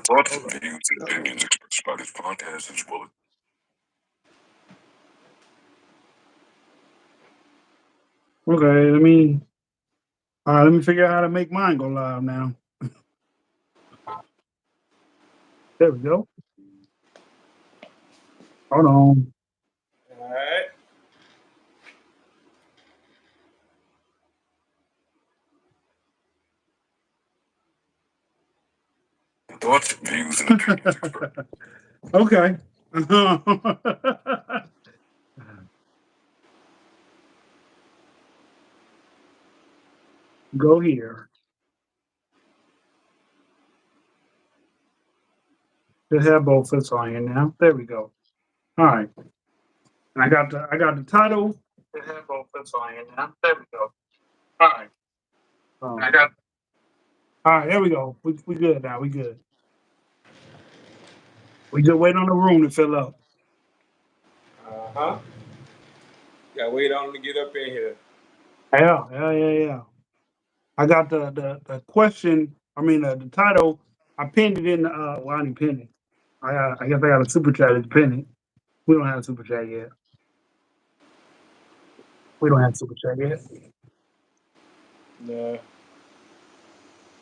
Thoughts, views, and opinions expressed by this podcast as well. Okay, let me figure out how to make mine go live now. There we go. Hold on. All right. Thoughts, views, and opinions expressed. Okay. Go here. Just have both fits on here now. There we go. All right. And I got the title. Just have both fits on here now. There we go. All right. All right. There we go. We good now. We good. We just wait on the room to fill up. Uh-huh. Gotta wait on him to get up in here. Yeah. I got the question. The title. I pinned it in. Well, I didn't pin it. I guess I got a super chat to pin it. We don't have a super chat yet. We don't have super chat yet. No.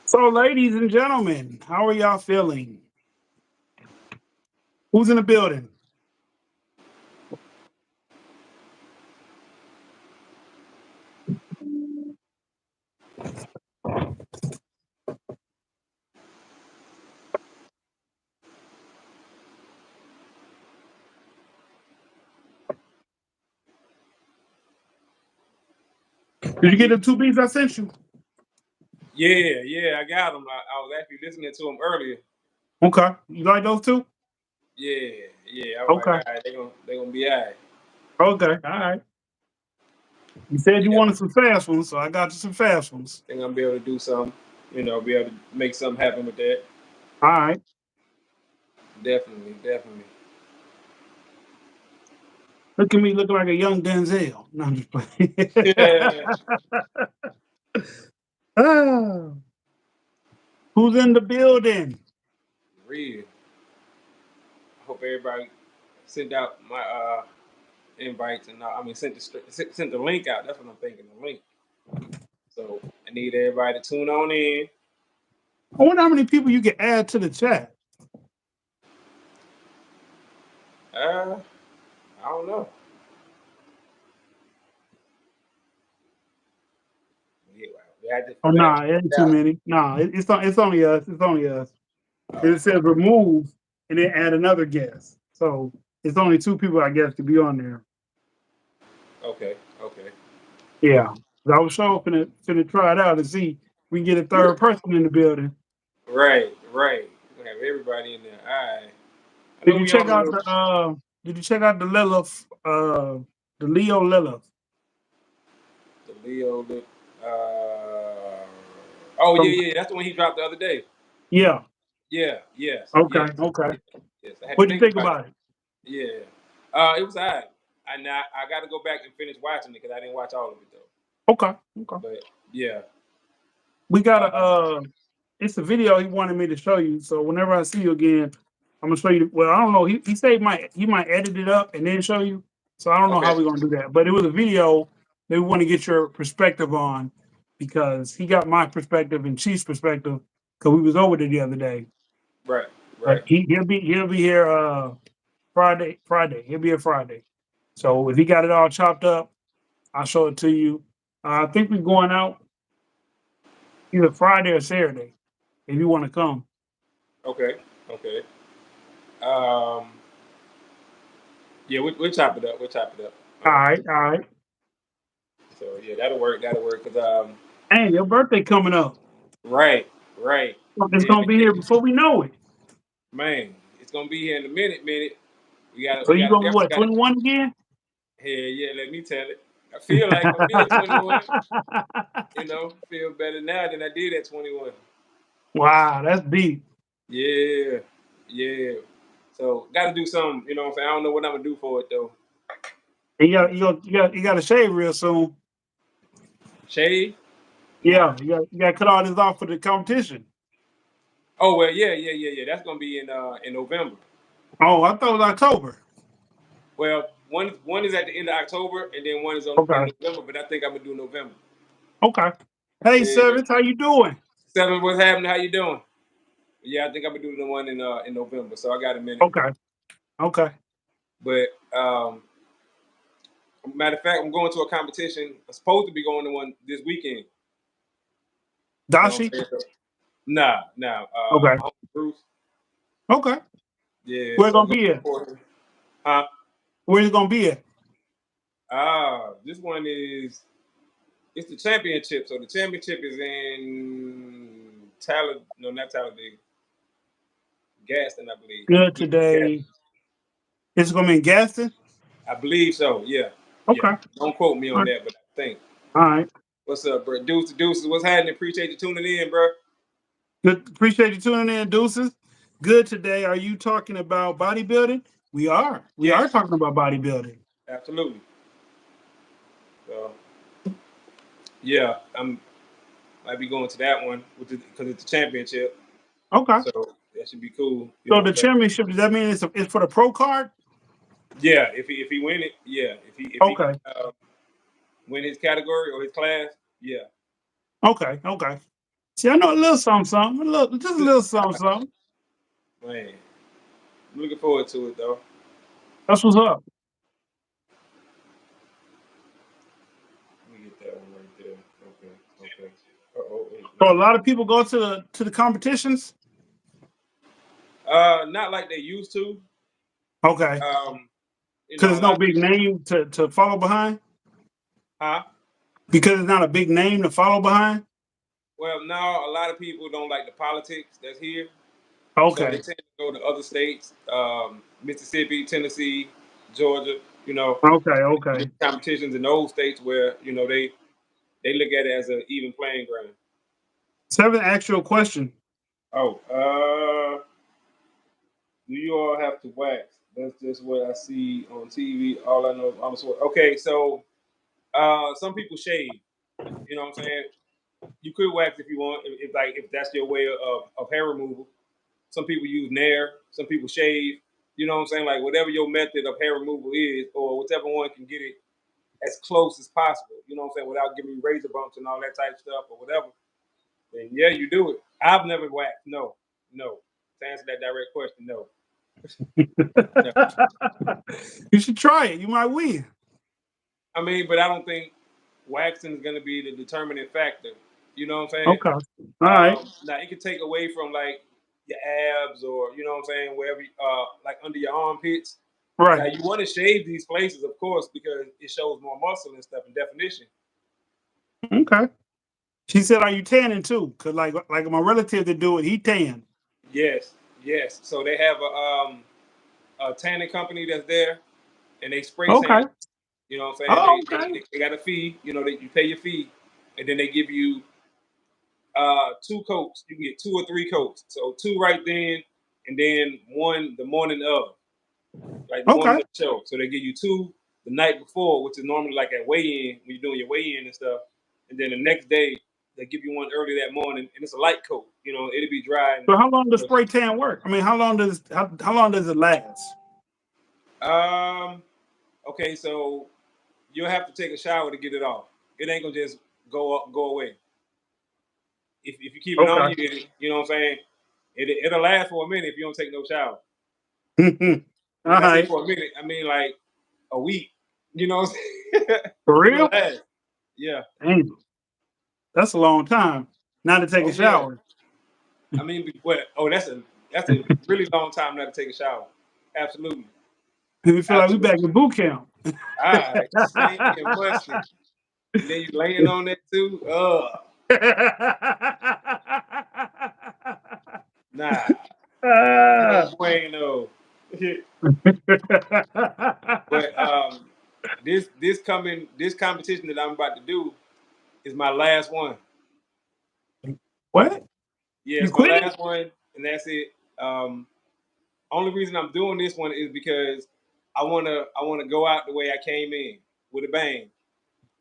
So, ladies and gentlemen, how are y'all feeling? Who's in the building? Did you get the 2 beats I sent you? Yeah, I got him. I was actually listening to him earlier. Okay. You like those 2? Yeah. I was Okay. like, all right, they gonna be all right. Okay. All right. You said you wanted some fast ones, so I got you some fast ones. They're gonna be able to do something, be able to make something happen with that. All right. Definitely. Look at me looking like a young Denzel. No, I'm just playing. Ah. Who's in the building? Real. I hope everybody sent out my invites and sent the link out. That's what I'm thinking, the link. So I need everybody to tune on in. I wonder how many people you can add to the chat. I don't know. Oh no, it ain't too many. No, it's only us. It's only us. It says remove and then add another guest. So it's only 2 people, I guess, to be on there. Okay. Yeah. I was sure finna try it out and see if we can get a third person in the building. Right. We have everybody in there. All right. Did you check out the Lilith, the Leo Lilith? The Leo oh yeah, that's the one he dropped the other day. Yeah. Yes. Okay. Yes. What'd you think about it? Yeah. It was alright. I got to go back and finish watching it because I didn't watch all of it though. Okay. But yeah. We got it's a video he wanted me to show you. So whenever I see you again, I'm gonna show you. Well, I don't know. He said he might edit it up and then show you. So I don't know how we're gonna do that. But it was a video that we want to get your perspective on because he got my perspective and Chief's perspective because we was over there the other day. Right. But he'll be here Friday. He'll be here Friday. So if he got it all chopped up, I'll show it to you. I think we're going out either Friday or Saturday if you want to come. Okay. Yeah, we'll chop it up. All right. So yeah, that'll work. Cause Hey, your birthday coming up. Right. It's gonna be here before we know it. Man, it's gonna be here in a minute. So you gonna be what, 21 again? Hell yeah, let me tell it. I feel like I'm being 21. Feel better now than I did at 21. Wow, that's deep. Yeah. So gotta do something, what I'm saying? I don't know what I'm gonna do for it though. You got to shave real soon. Shave? Yeah, you got to cut all this off for the competition. Oh well, yeah. That's gonna be in November. Oh, I thought it was October. Well, one is at the end of October, and then one is in Okay. November. But I think I'm gonna do November. Okay. Hey, Yeah. Service, how you doing? Seven, what's happening? How you doing? Yeah, I think I'm gonna do the one in November. So I got a minute. Okay. Okay. But matter of fact, I'm going to a competition. I'm supposed to be going to one this weekend. You know what I'm Dashi? saying? So, nah. Okay. Uncle Bruce. Okay. Yeah. Where it So I'm gonna going be to at? support him. Huh? Where's it gonna be at? This one is it's the championship. So the championship is in no, not Talladega. Gaston, I believe. Good Yeah, Gaston. today. It's gonna be in Gaston? I believe so. Yeah. Okay. Don't quote me All on right. that, but I think. All right. What's up, bro? Deuces. What's happening? Appreciate you tuning in, bro. Good. Appreciate you tuning in, Deuces. Good today. Are you talking about bodybuilding? We are. We are Yes. talking about bodybuilding. Absolutely. So, yeah, might be going to that one because it's a championship. Okay. So that should be cool. So the championship, does that mean it's for the pro card? Yeah, if he win it, yeah. If he Okay. win his category or his class, yeah. Okay. Okay. See, I know a little something. Just a little something. Man, I'm looking forward to it though. That's what's up. Let me get that one right there. Okay. Uh-oh. So a lot of people go to the competitions. Not like they used to. Okay. Because there's no big name to follow behind. Huh? Because it's not a big name to follow behind. Well, no, a lot of people don't like the politics that's here. Okay. So they tend to go to other states, Mississippi, Tennessee, Georgia. Okay. Competitions in those states where they look at it as an even playing ground. Seven, actual question. Oh, do you all have to wax? That's just what I see on TV. All I know, okay. So, some people shave. You know what I'm saying? You could wax if you want, if that's your way of hair removal. Some people use Nair. Some people shave. You know what I'm saying? Like whatever your method of hair removal is, or whichever one can get it as close as possible. You know what I'm saying? Without giving you razor bumps and all that type of stuff or whatever. Then yeah, you do it. I've never waxed. No. To answer that direct question, no. You should try it. You might win. I mean, but I don't think waxing is going to be the determining factor. You know what I'm saying? Okay. All right. Now it can take away from like your abs or you know what I'm saying, wherever like under your armpits. Right. Now you want to shave these places, of course, because it shows more muscle and stuff and definition. Okay. She said, "Are you tanning too?" Because like my relative that do it, he tan. Yes. So they have a tanning company that's there, and they spray tan. Okay. You know what I'm saying? Oh, okay. They got a fee. You know, you pay your fee, and then they give you 2 coats. You can get 2 or 3 coats. So 2 right then, and then 1 the morning of, like the morning of the show. So they give you 2 the night before, which is normally like at weigh-in when you're doing your weigh-in and stuff. And then the next day they give you 1 early that morning, and it's a light coat. You know, it'll be dry. So how long does spray tan work? I mean, how long does it last? Okay, so you'll have to take a shower to get it off. It ain't gonna just go away. If you keep it on you know what I'm saying? It'll last for a minute if you don't take no shower. When I say for a minute, I mean like a week. You know what I'm saying? For real? Yeah. Dang. That's a long time not to take a shower. Yeah. I mean, that's a really long time not to take a shower. Absolutely. We feel like we back in boot camp. All right, stanky and musty. And then you laying on that too. Nah. No bueno. But this competition that I'm about to do is my last one. What? Yeah, it's my last one, and that's it. Only reason I'm doing this one is because I wanna go out the way I came in, with a bang.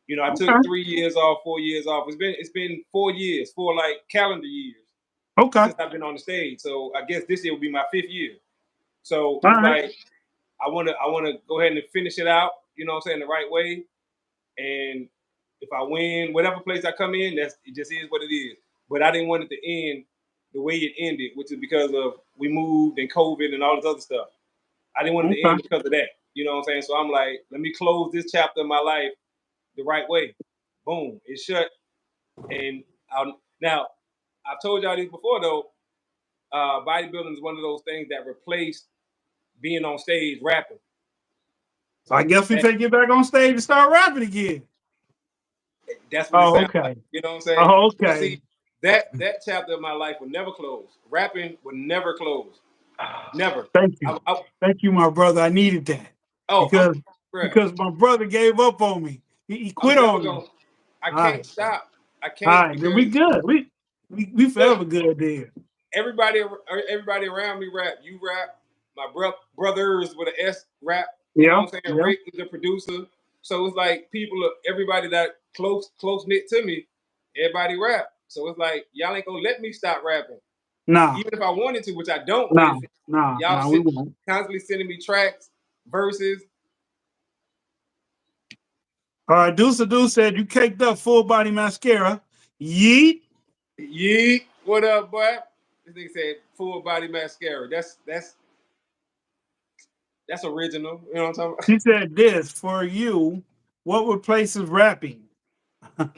You know, I took 3 years off, 4 years off. It's been 4 years, 4 like calendar years Okay. since I've been on the stage. So I guess this year will be my 5th year. So All it's right. like I wanna go ahead and finish it out, you know what I'm saying, the right way. And if I win, whatever place I come in, it just is what it is. But I didn't want it to end the way it ended, which is because of we moved and COVID and all this other stuff. I didn't want it to Okay. end because of that. You know what I'm saying? So I'm like, let me close this chapter of my life the right way. Boom, it's shut. And now I've told y'all this before though. Bodybuilding is one of those things that replaced being on stage rapping. So I guess we That, take you back on stage and start rapping again. that's what it Oh, sounds like. okay. You know what I'm saying? Oh, But okay. see, that chapter of my life will never close. Rapping will never close. Never. Thank you. Thank you, my brother. I needed that. Oh, Because my brother gave up on me. He quit I'm never on me. going. I All can't right. stop. I All can't right. Then we because good. We forever good there. everybody around me rap. You rap. My brothers with an S rap. You know Yeah. what I'm saying? Yeah. Rick is the producer. So it's like everybody that close knit to me, everybody rap. So it's like y'all ain't gonna let me stop rapping. Nah. Even if I wanted to, which I don't, but Nah. if Nah. We won't. constantly sending me tracks, verses. All right. Deuce said you caked up full body mascara. Yeet. Yeet. What up, boy? This nigga said full body mascara. That's original. You know what I'm talking He said this for you. What replaces rapping? about?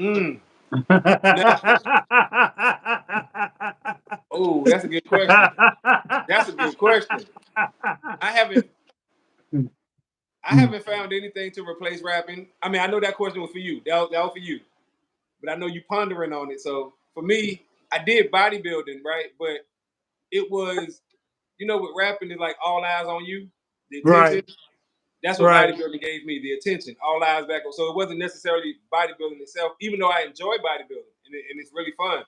Now, oh, that's a good question. That's a good question. I haven't found anything to replace rapping. I mean, I know that question was for you. That was for you. But I know you pondering on it. So for me, I did bodybuilding, right? But it was, with rapping is like all eyes on you, the attention. Right. That's what Right. bodybuilding gave me, the attention, all eyes back on. So it wasn't necessarily bodybuilding itself, even though I enjoy bodybuilding and it's really fun.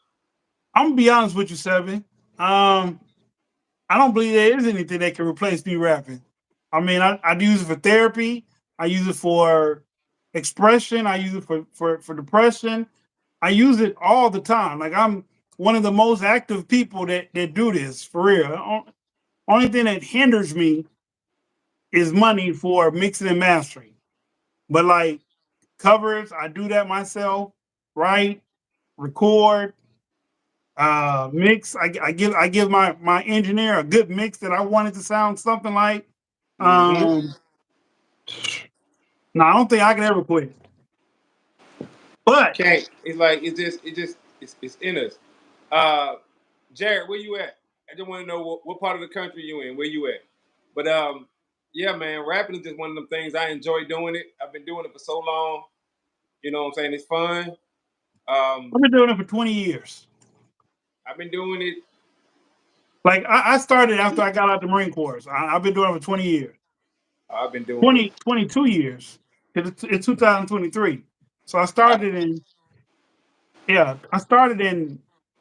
I'm gonna be honest with you, Seven. I don't believe there is anything that can replace me rapping. I mean, I use it for therapy. I use it for expression. I use it for depression. I use it all the time. Like I'm one of the most active people that do this for real. Only thing that hinders me is money for mixing and mastering. But like covers, I do that myself. Write, record, mix. I give my engineer a good mix that I want it to sound something like. Mm-hmm. No, I don't think I can ever quit. But Can't. It's like it's in us. Jared, where you at? I just want to know what part of the country you in. Where you at? But yeah, man, rapping is just one of them things. I enjoy doing it. I've been doing it for so long. You know what I'm saying? It's fun. I've been doing it for 20 years. I've been doing it. Like I started after I got out the Marine Corps. I've been doing it for 20 years. I've been doing it. 22 years. It's 2023. So I started in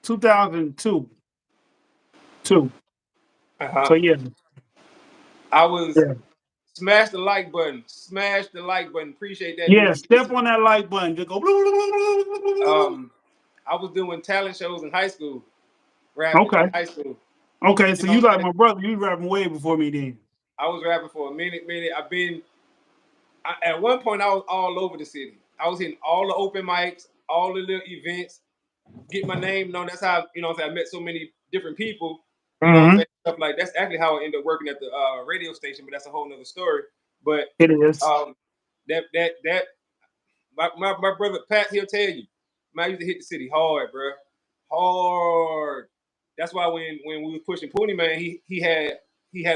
2002. So yeah. I was Yeah. smash the like button. Smash the like button. Appreciate that. Yeah, step on that like button. Just go. I was doing talent shows in high school. Rapping in high school. Okay, so you like my brother. You rapping way before me then. I was rapping for a minute. At one point, I was all over the city. I was hitting all the open mics, all the little events, get my name known. That's how, I met so many different people. You know what I'm saying? Stuff like that's actually how I ended up working at the radio station, but that's a whole nother story. But it is. My brother Pat, he'll tell you, man, I used to hit the city hard, bro. Hard. That's why when we was pushing Poonie, man, he had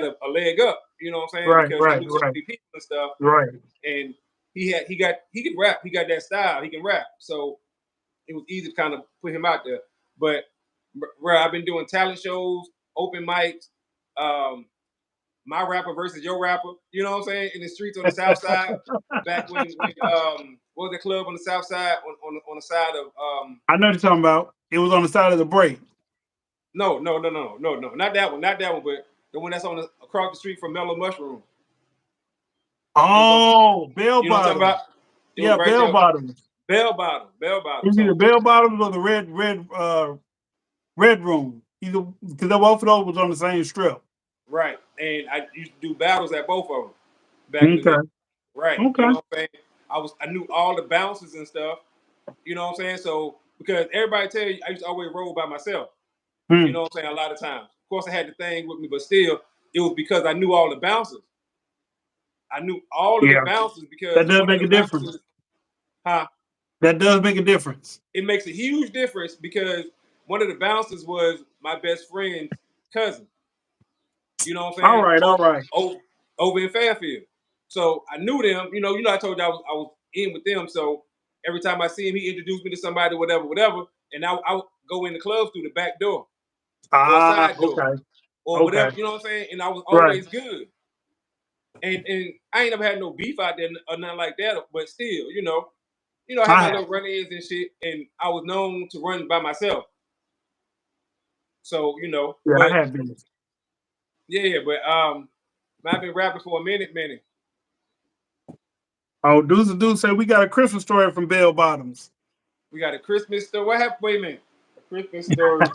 a leg up. You know what I'm saying? Right, because he knew so many people and stuff. Right. And he can rap. He got that style. He can rap. So it was easy to kind of put him out there. But bro, I've been doing talent shows, open mics, my rapper versus your rapper. You know what I'm saying? In the streets on the South Side. Back when what was the club on the South Side on the side of I know what you're talking about. It was on the side of the break. No, not that one, but the one that's across the street from Mellow Mushroom. Oh, Bell You know what I'm talking Bottoms. about? Yeah, right Bell Bottoms. Bell Bottom. Is it the Bell Bottoms or the red room? Either because both of those was on the same strip. Right. And I used to do battles at both of them back in the Okay. day. Right. You Okay. know what I'm saying? I knew all the bounces and stuff. You know what I'm saying? So because everybody tell you I used to always roll by myself. You Hmm. know what I'm saying? A lot of times. Of course I had the thing with me, but still it was because I knew all the bounces. I knew all of the Yeah, bounces because that does one of make the a difference. bounces, huh? That does make a difference. It makes a huge difference because one of the bouncers was my best friend's cousin. You know what I'm All saying? right. All right. Over in Fairfield. So I knew them. I told you I was in with them. So every time I see him, he introduced me to somebody, whatever, whatever. And I would go in the clubs through the back door or a Ah. side door Okay. or Okay. whatever. You know what I'm saying? And I was Right. always good. And I ain't never had no beef out there or nothing like that. But still, I had I my have. little run-ins and shit, and I was known to run by myself. So Yeah, but I have been. yeah, but I've been rapping for a minute. Oh, Deuce say we got a Christmas story from Bell Bottoms. We got a Christmas story. What happened? Wait a minute. A Christmas story.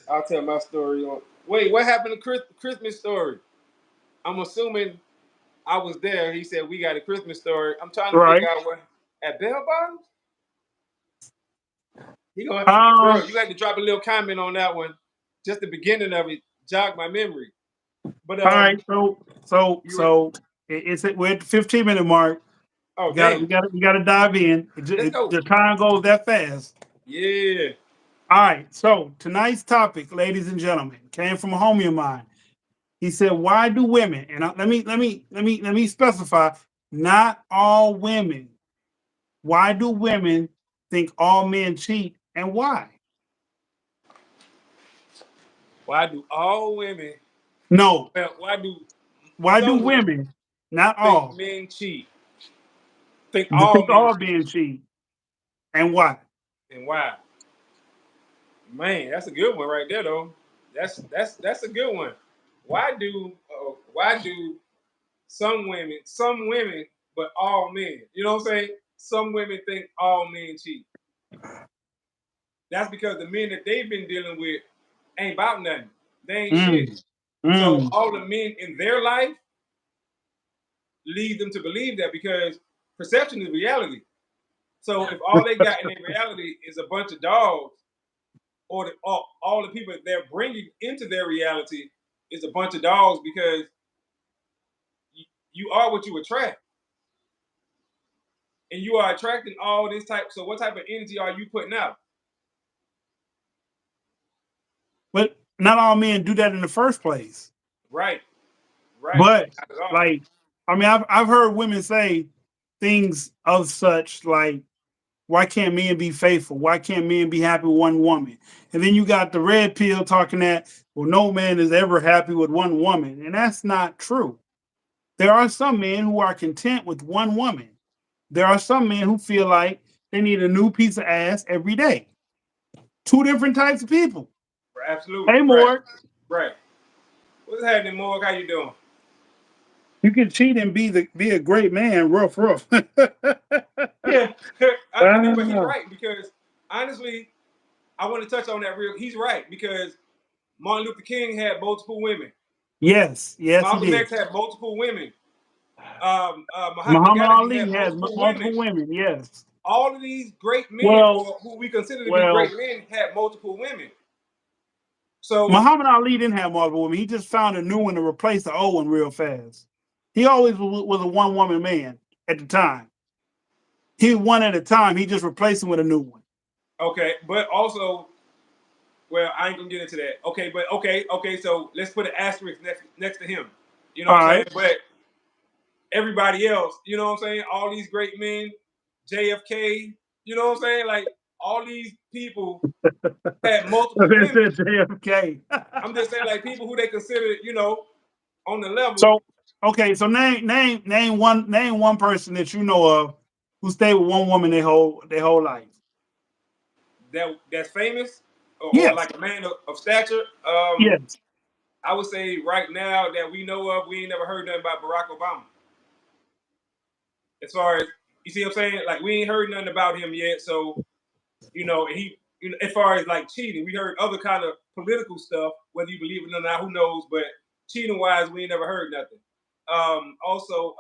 I'll tell my story on. Wait, what happened to Christmas story? I'm assuming I was there. He said we got a Christmas story. I'm trying to Right. figure out what at Bell Bottoms. He gonna, Um. bro. You had to drop a little comment on that one. Just the beginning of it jogged my memory. But All right. you were. We're at the 15-minute mark. Oh We damn. got to dive in. Let's go. The time goes that fast. Yeah. All right. So tonight's topic, ladies and gentlemen, came from a homie of mine. He said, "Why do women?" And let me specify. Not all women. Why do women think all men cheat, and why? Why do all women? No. Well, why do Why do some women women, not think all, men cheat? Think think all men all cheat, men cheat, and why? and why? Man, that's a good one right there, though. That's a good one. Why do some women, but all men? You know what I'm saying? Some women think all men cheat. That's because the men that they've been dealing with ain't about nothing. They ain't shit. Mm, So mm. all the men in their life lead them to believe that because perception is reality. So if all they got in their reality is a bunch of dogs, or all the people that they're bringing into their reality is a bunch of dogs because you are what you attract. And you are attracting all this type. So what type of energy are you putting out? But not all men do that in the first place. Right, right. But Not at all. like, I mean, I've heard women say things of such like, "Why can't men be faithful? Why can't men be happy with one woman?" And then you got the red pill talking that, well, no man is ever happy with one woman, and that's not true. There are some men who are content with one woman. There are some men who feel like they need a new piece of ass every day. Two different types of people. Absolutely. Hey, Right, Morg, right. What's happening, Morg? How you doing? you can cheat and be a great man, rough. Yeah. But he's Ah, right because honestly, I want to touch on that real. He's right because Martin Luther King had multiple women. yes, he Malcolm did. X had multiple women. Mahatma Muhammad Gandhi Ali had has multiple women. multiple women. Yes. All of these great men, Well, or who we consider to be well, great men, had multiple women. So, Muhammad Ali didn't have multiple women. He just found a new one to replace the old one real fast. He always was a one woman man at the time. He one at a time. He just replaced him with a new one. okay, but also, well, I ain't gonna get into that. Okay, but okay. So let's put an asterisk next to him. You know All what I'm saying? right. But everybody else, you know what I'm saying? All these great men, JFK, you know what I'm saying? Like all these people had multiple They women. said JFK. I'm just saying, like people who they consider, on the level So okay, so name one person that you know of who stayed with one woman their whole life. that's famous or Yes, like a man of stature. yes. I would say right now that we know of, we ain't never heard nothing about Barack Obama. As far as you see what I'm saying, like we ain't heard nothing about him yet. So he You know, as far as like cheating, we heard other kind of political stuff, whether you believe it or not, who knows? But cheating wise, we ain't never heard nothing. Also,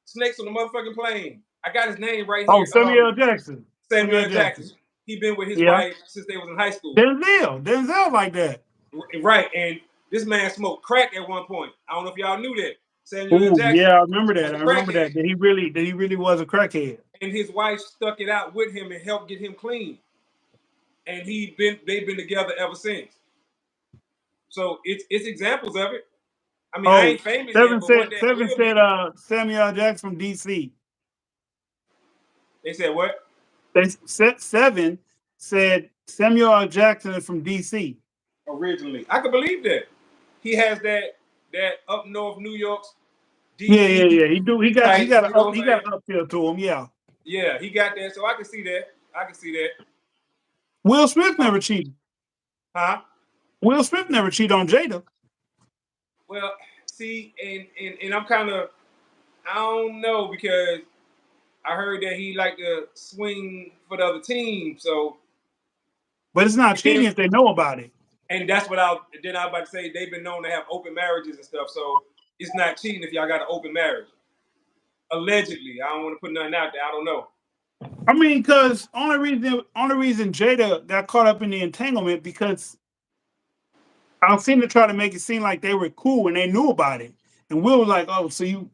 snakes on the motherfucking plane. I got his name right Oh, here. Samuel Jackson. Samuel Jackson. He been with his Yeah. wife since they was in high school. Denzel like that. Right, and this man smoked crack at one point. I don't know if y'all knew that. Samuel Jackson. Yeah, I remember that. was I a remember crackhead. that. That he really was a crackhead. And his wife stuck it out with him and helped get him clean. And they've been together ever since. So it's examples of it. I mean, I ain't famous yet, but one day I Seven will said be. Samuel Jackson from DC. They said what? Seven said Samuel L. Jackson is from DC. Originally, I could believe that. He has that up north New York's DC. Yeah. He got an uphill to him. Yeah. Yeah, he got that. So I can see that. Will Smith never cheated. Huh? Will Smith never cheated on Jada. Well, see, and I'm kind of, I don't know, because I heard that he liked to swing for the other team. So, but it's not cheating if they know about it. And that's what I was about to say. They've been known to have open marriages and stuff. So it's not cheating if y'all got an open marriage. Allegedly, I don't want to put nothing out there. I don't know. I mean, because only reason Jada got caught up in the entanglement because I seem to try to make it seem like they were cool and they knew about it. And Will was like, "Oh, so you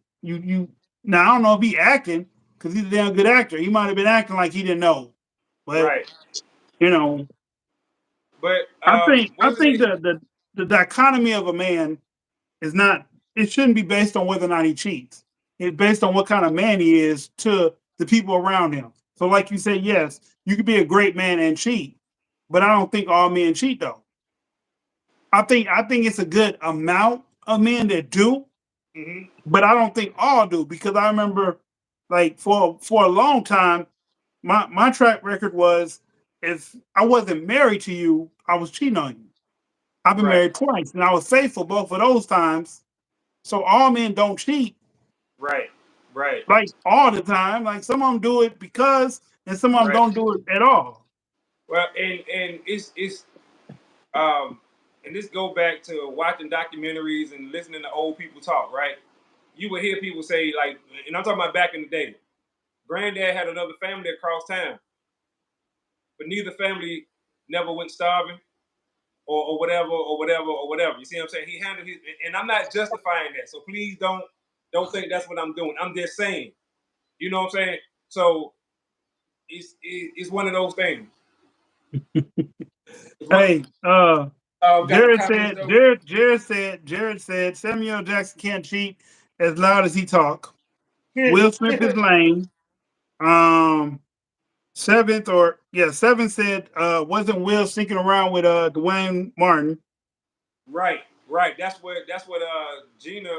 now I don't know if he acting because he's a damn good actor. He might have been acting like he didn't know, but right, you know." But I think the dichotomy of a man is not. It shouldn't be based on whether or not he cheats. It's based on what kind of man he is to the people around him. So, like you said, yes, you could be a great man and cheat, but I don't think all men cheat though. I think it's a good amount of men that do, but I don't think all do because I remember, like for a long time, my track record was if I wasn't married to you, I was cheating on you. I've been married twice, and I was faithful both of those times. So all men don't cheat. Right. Like all the time. Like some of them do it because, and some of them don't do it at all. Well, and it's and this go back to watching documentaries and listening to old people talk, right? You would hear people say, like, and I'm talking about back in the day, Granddad had another family across town, but neither family never went starving or whatever. You see what I'm saying? He handled his, and I'm not justifying that. So please don't think that's what I'm doing. I'm just saying, you know what I'm saying? So it's one of those things. Hey, Jared said Samuel Jackson can't cheat as loud as he talk. Will Smith is lame. Seven said wasn't Will sneaking around with Dwayne Martin. Right. That's what Gina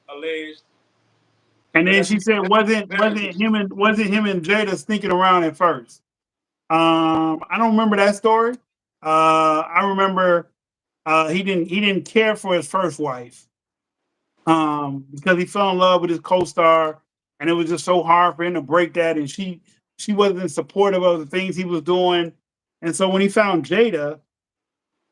alleged. And then she said wasn't him and Jada sneaking around at first. I don't remember that story. I remember he didn't care for his first wife because he fell in love with his co-star, and it was just so hard for him to break that. And she wasn't supportive of the things he was doing, and so when he found Jada,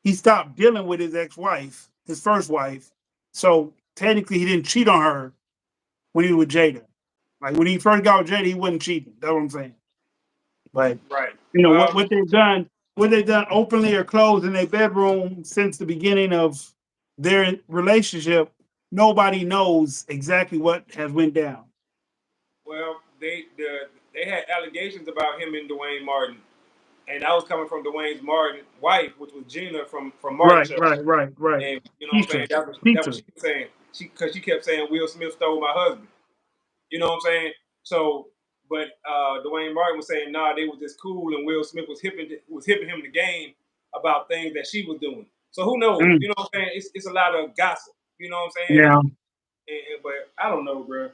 he stopped dealing with his ex-wife, his first wife. So technically, he didn't cheat on her when he was with Jada. Like when he first got with Jada, he wasn't cheating. That's what I'm saying. But you know what they've done openly or closed in their bedroom since the beginning of their relationship, nobody knows exactly what has went down. Well, they had allegations about him and Dwayne Martin, and that was coming from Dwayne Martin's wife, which was Gina from Martin. Right. And you know what I'm saying? That's what she was saying. Because she kept saying Will Smith stole my husband. You know what I'm saying? So, but Dwayne Martin was saying, nah, they were just cool, and Will Smith was hipping him the game about things that she was doing. So who knows? You know what I'm saying? It's a lot of gossip. You know what I'm saying? Yeah. But I don't know, bro.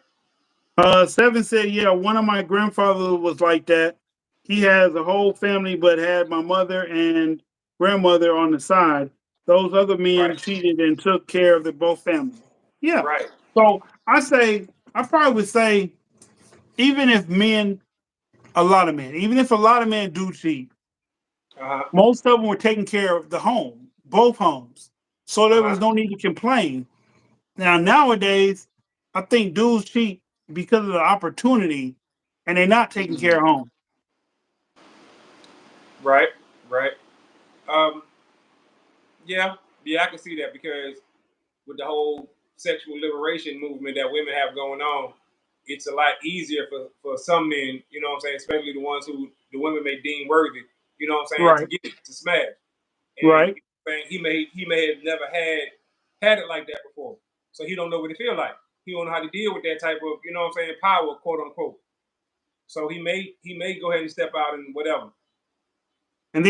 Seven said, yeah, one of my grandfathers was like that. He has a whole family, but had my mother and grandmother on the side. Those other men cheated and took care of both families. Yeah. Right. So I probably would say, even if men a lot of men, even if a lot of men do cheat, Uh-huh. most of them were taking care of the home, both homes. So there was Uh-huh. no need to complain. Now, nowadays, I think dudes cheat because of the opportunity and they're not taking care of home. Right. Right. Um, yeah, yeah, I can see that because with the whole sexual liberation movement that women have going on, it's a lot easier for some men, you know what I'm saying, especially the ones who the women may deem worthy, you know what I'm saying, to Right, get it, to smash. And right, he may have never had it like that before. So he don't know what it feel like. He don't know how to deal with that type of, you know what I'm saying, power, quote unquote. So he may go ahead and step out and whatever. and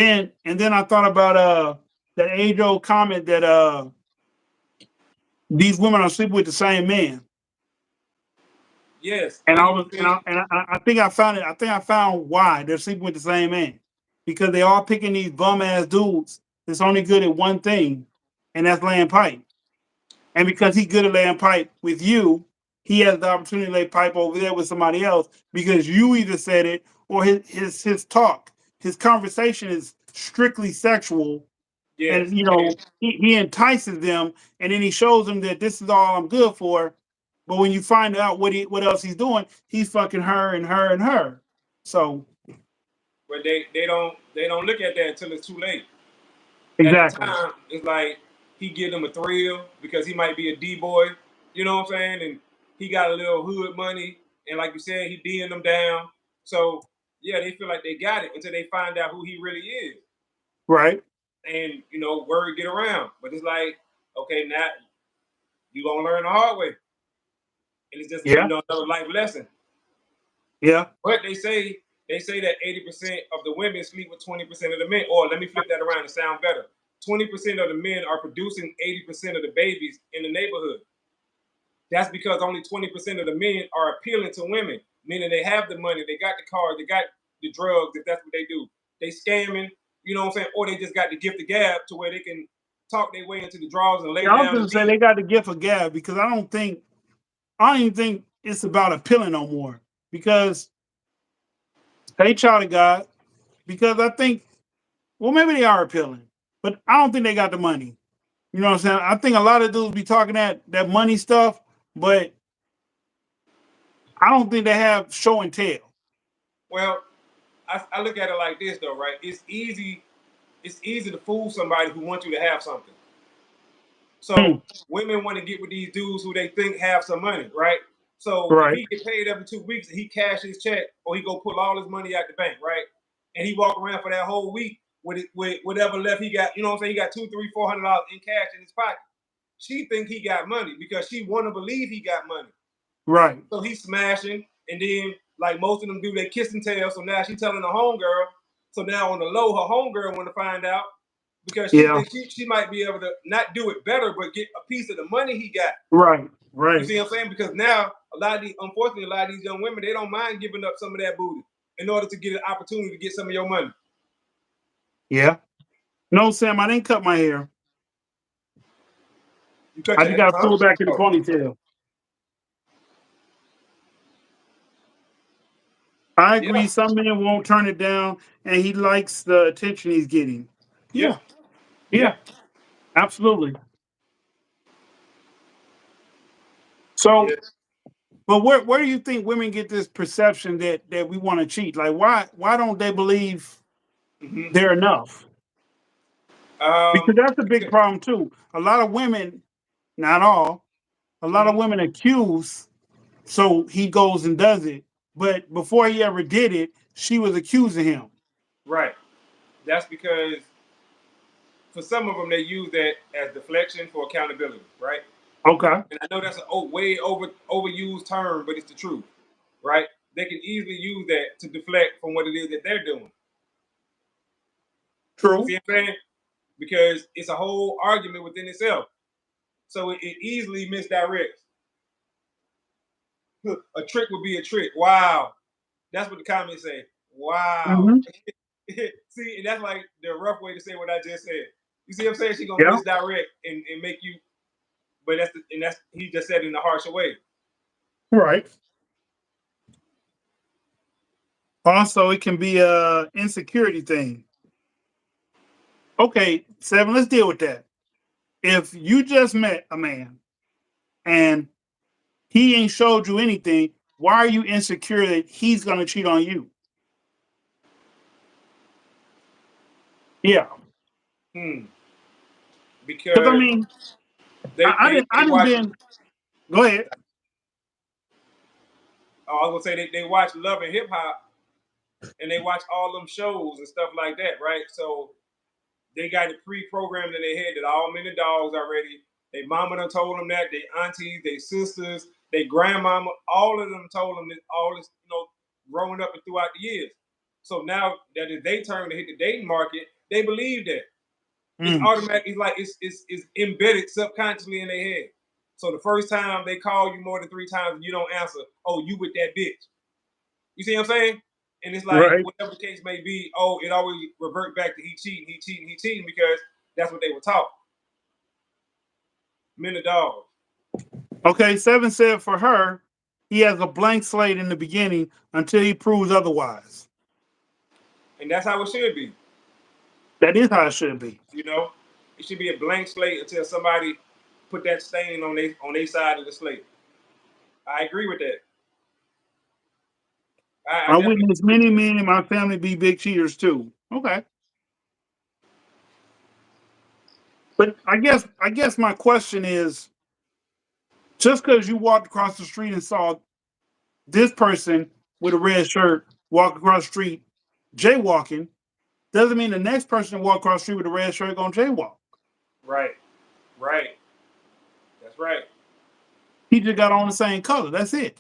then I thought about that age old comment that these women are sleeping with the same man. Yes, And and I you was, see, and I think I found it. I think I found why they're sleeping with the same man, because they all picking these bum ass dudes that's only good at one thing, and that's laying pipe. And because he's good at laying pipe with you, he has the opportunity to lay pipe over there with somebody else because you either said it or his talk, his conversation is strictly sexual, yes, and and he entices them, and then he shows them that this is all I'm good for. But when you find out what else he's doing, he's fucking her and her and her. So but they don't look at that until it's too late. At the exactly, time, it's like he give them a thrill because he might be a D boy, you know what I'm saying? And he got a little hood money, and like you said, he D'ing them down. So yeah, they feel like they got it until they find out who he really is, right? and word get around. But it's like, okay, now you gonna learn the hard way, and it's just Yeah, another life lesson. yeah, But they say that 80% of the women sleep with 20% of the men. Or let me flip that around to sound better. 20% of the men are producing 80% of the babies in the neighborhood. That's because only 20% of the men are appealing to women, meaning they have the money, they got the cars, they got the drugs, if that's what they do. They scamming, you know what I'm saying? Or they just got the gift of gab to where they can talk their way into the draws and lay yeah. I was down gonna the say deal. they got the gift of gab because I don't even think it's about appealing no more because they child of God. Because I think, well, maybe they are appealing, but I don't think they got the money. You know what I'm saying? I think a lot of dudes be talking that money stuff, but I don't think they have show and tell. Well, I look at it like this though, right? It's easy to fool somebody who wants you to have something. Hmm, So women want to get with these dudes who they think have some money, right? So if right, he get paid every 2 weeks and he cash his check or he go pull all his money out the bank, right? And he walk around for that whole week with whatever left he got, you know what I'm saying? He got $200, $300, $400 in cash in his pocket. She think he got money because she want to believe he got money. right. So he's smashing, and then like most of them do, they kiss and tell. So now she telling the homegirl. So now on the low, her homegirl want to find out because she Yeah, thinks she might be able to not do it better, but get a piece of the money he got. right, You right. see what I'm saying? Because now unfortunately, a lot of these young women, they don't mind giving up some of that booty in order to get an opportunity to get some of your money. Yeah. No, Sam, I didn't cut my hair. You cut I your just hair, got to huh? pull it back in the Oh, ponytail. I yeah, agree. Some men won't turn it down, and he likes the attention he's getting. yeah, Yeah, yeah. yeah, absolutely. So, Yeah. but where do you think women get this perception that we want to cheat? Like, why don't they believe hmm they're enough? Because Um, that's a big problem too. A lot of women, not all, a lot of mhm, women accuse, so he goes and does it. But before he ever did it, she was accusing him. right. That's because for some of them they use that as deflection for accountability, right? Okay, And I know that's a way overused term, but it's the truth, right? They can easily use that to deflect from what it is that they're doing. You true. see what I'm saying? Because it's a whole argument within itself. So it easily misdirects. A trick would be a trick. Wow. That's what the comments say. Wow. Hmm. See, and that's like the rough way to say what I just said. You see what I'm saying? She's gonna Yeah, misdirect and make you, but that's he just said it in a harsher way. right. Also, it can be a insecurity thing. Okay, 7, let's deal with that. If you just met a man and he ain't showed you anything, why are you insecure that he's gonna cheat on you? Yeah. Because I Because mean, they I they didn't watch. been. Go ahead. I was gonna say they watch Love and Hip Hop, and they watch all them shows and stuff like that, right? So they got it pre-programmed in their head that all men are dogs already. They mama done told them that. They aunties, they sisters, they grandmama, all of them told them that all this, growing up and throughout the years. So now that it's they turn to hit the dating market, they believe that. It's automatic. It's like it's embedded subconsciously in their head. So the first time they call you more than 3 times and you don't answer, oh, you with that bitch. You see what I'm saying? And it's like Right. whatever the case may be, oh, it always revert back to he cheating because that's what they were taught. Men are dogs. Okay, 7 said for her, he has a blank slate in the beginning until he proves otherwise. And that's how it should be. That is how it should be. It should be a blank slate until somebody put that stain on their side of the slate. I agree with that. I witnessed many men in my family be big cheaters too. Okay. But I guess my question is, just because you walked across the street and saw this person with a red shirt walk across the street jaywalking, doesn't mean the next person walk across the street with a red shirt gonna jaywalk. Right. That's right. He just got on the same color. That's it.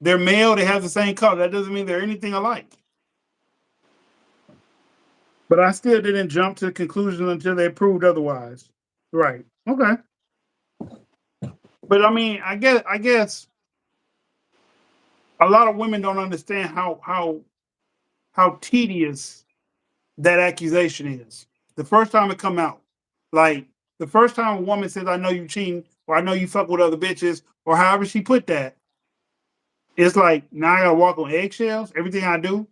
They're male, they have the same color. That doesn't mean they're anything alike. But I still didn't jump to the conclusion until they proved otherwise. Right. Okay. But I mean, I guess a lot of women don't understand how tedious that accusation is. The first time it come out, like the first time a woman says, "I know you cheating," or "I know you fuck with other bitches," or however she put that, it's like now I gotta walk on eggshells. Everything I do,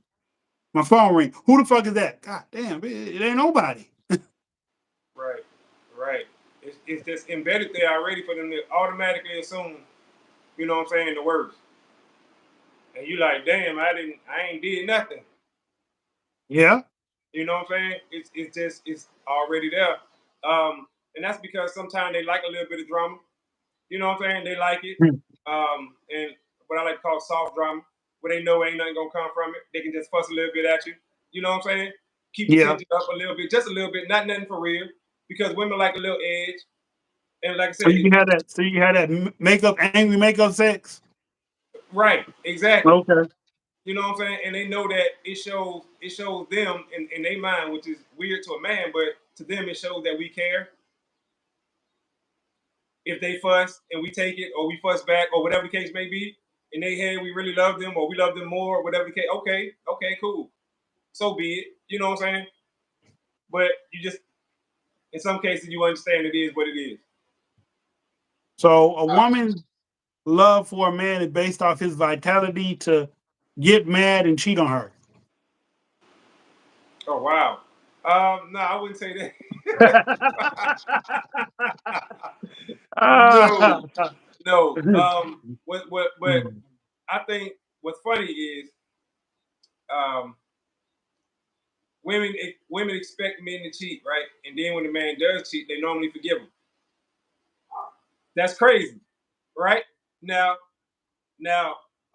my phone ring. Who the fuck is that? God damn, it ain't nobody. Right. It's just embedded there already for them to automatically assume, you know what I'm saying, the worst. And you like, damn, I ain't did nothing. Yeah. You know what I'm saying? It's already there. And that's because sometimes they like a little bit of drama. You know what I'm saying? They like it. And what I like to call soft drama, where they know ain't nothing gonna come from it. They can just fuss a little bit at you. You know what I'm saying? Keep the tension up a little bit, just a little bit, not nothing for real. Because women like a little edge. And like I said, So you had that angry makeup sex. Right, exactly. Okay. You know what I'm saying? And they know that it shows them in their mind, which is weird to a man, but to them it shows that we care. If they fuss and we take it, or we fuss back, or whatever the case may be, in their head we really love them, or we love them more, or whatever the case. Okay, cool. So be it. You know what I'm saying? But you just, in some cases, you understand it is what it is. So a woman's love for a man is based off his vitality to get mad and cheat on her. Oh wow. No, I wouldn't say that. No. What I think what's funny is women expect men to cheat, right? And then when the man does cheat, they normally forgive him. That's crazy, right? Now,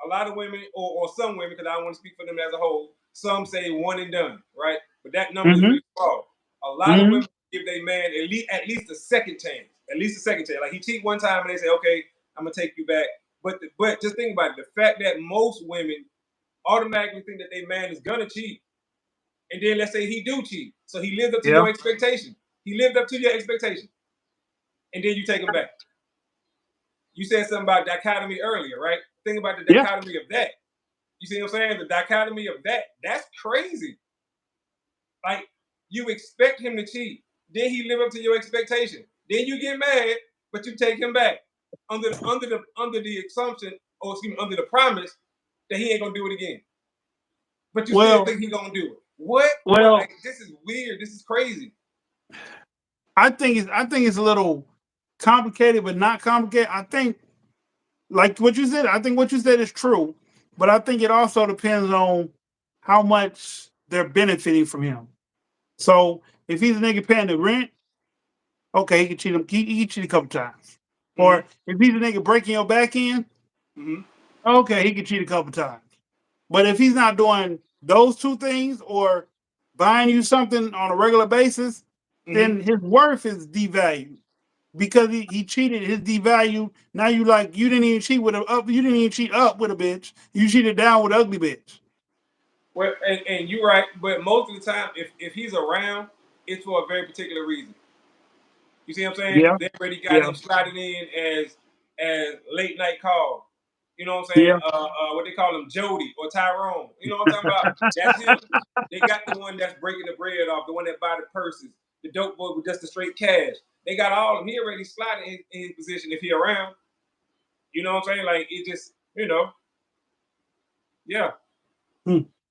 a lot of women, or some women, because I don't want to speak for them as a whole, some say one and done, right? But that number is really small. A lot of women give their man at least a second chance. At least a second chance. Like he cheat one time and they say, okay, I'm gonna take you back. But just think about it. The fact that most women automatically think that their man is gonna cheat, and then let's say he do cheat, so he lived up to your expectation. He lived up to your expectation, and then you take him back. You said something about dichotomy earlier, right? Think about the dichotomy of that. You see what I'm saying? The dichotomy of that's crazy. Like, you expect him to cheat. Then he live up to your expectation. Then you get mad, but you take him back. Under the assumption, or excuse me, under the promise that he ain't gonna do it again. but you Well- still think he gonna do it. What? Well- Like, this is weird. This is crazy. I think it's a little complicated, but not complicated. I think, like what you said, I think what you said is true, but I think it also depends on how much they're benefiting from him. So if he's a nigga paying the rent, okay, he can cheat him. He can cheat a couple times. Or if he's a nigga breaking your back in, okay, he can cheat a couple times. But if he's not doing those two things or buying you something on a regular basis, then his worth is devalued because he cheated. His devalued. Now you didn't even cheat with you didn't even cheat up with a bitch. You cheated down with an ugly bitch. Well, and you're right, but most of the time, if he's around, it's for a very particular reason. You see what I'm saying? Yeah. They already got him slotted in as late night call. You know what I'm saying? Yeah. What they call him, Jody or Tyrone. You know what I'm talking about? That's him. They got the one that's breaking the bread off, the one that buy the purses, the dope boy with just the straight cash. They got all of them. He already slotted in his position if he around. You know what I'm saying? Like, it just, yeah.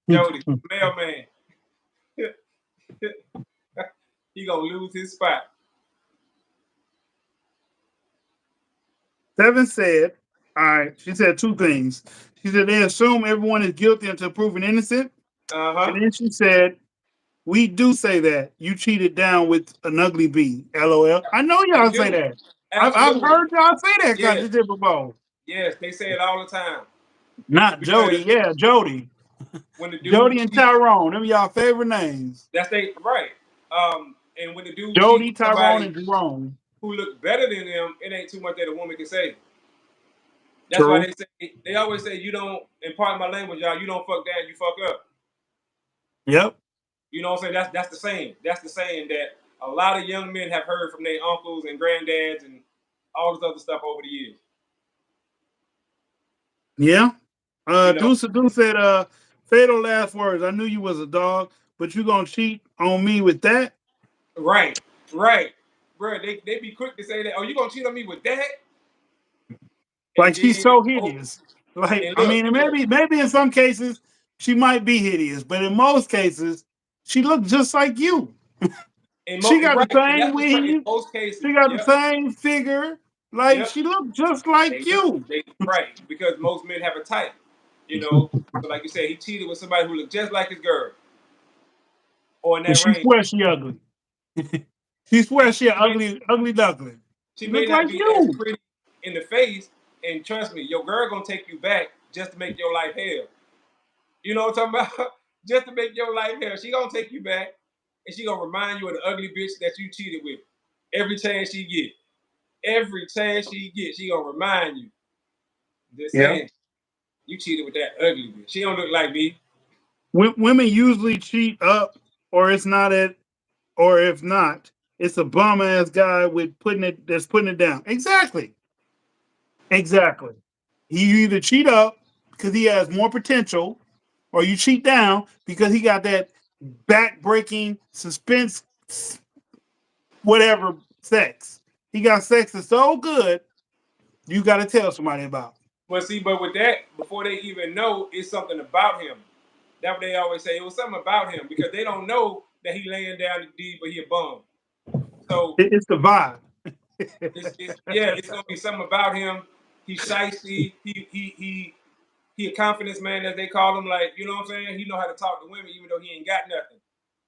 Jody, mailman. He gonna lose his spot. Seven said, all right, she said two things. She said they assume everyone is guilty until proven innocent. And then she said, we do say that you cheated down with an ugly bee. LOL. I know y'all say that. I've heard y'all say that because you did before. Yes, they say it all the time. Not Jody. Yeah, Jody. When the dude Jody and Tyrone, them y'all favorite names. That's right. And when the dude Jody, Tyrone, and Jerome, who look better than them, it ain't too much that a woman can say. That's True. why they always say, you don't, in part of my language, y'all, you don't fuck down, you fuck up. Yep. You know what I'm saying? That's the saying. That's the saying that a lot of young men have heard from their uncles and granddads and all this other stuff over the years. Yeah. Deuce said, fatal last words. I knew you was a dog, but you gonna cheat on me with that? Right. Bro, they be quick to say that. Oh, you gonna cheat on me with that? Like, she's so hideous. Like, look, I mean, maybe in some cases she might be hideous, but in most cases she looked just like you. She got the same weave. She got the same figure. Like, she looked just like you. Right, because most men have a type. So like you said, he cheated with somebody who looked just like his girl. Or in that she swears she ugly. She swears she ugly duckling. She may not be as pretty in the face, and trust me, your girl gonna take you back just to make your life hell. You know what I'm talking about? Just to make your life hell. She gonna take you back, and she gonna remind you of the ugly bitch that you cheated with. Every chance she get. Every chance she get, she gonna remind you. Just saying, you cheated with that ugly bitch. She don't look like me. Women usually cheat up, or it's not it, or if not, it's a bum ass guy putting it down. Exactly. You either cheat up because he has more potential, or you cheat down because he got that back-breaking suspense, whatever sex. He got sex that's so good, you got to tell somebody about. But with that, before they even know, it's something about him. That's what they always say. It was something about him because they don't know that he laying down the deed, but he a bum. So it's the vibe. It's gonna be something about him. He's shysty. He a confidence man, as they call him. Like, you know what I'm saying? He know how to talk to women, even though he ain't got nothing.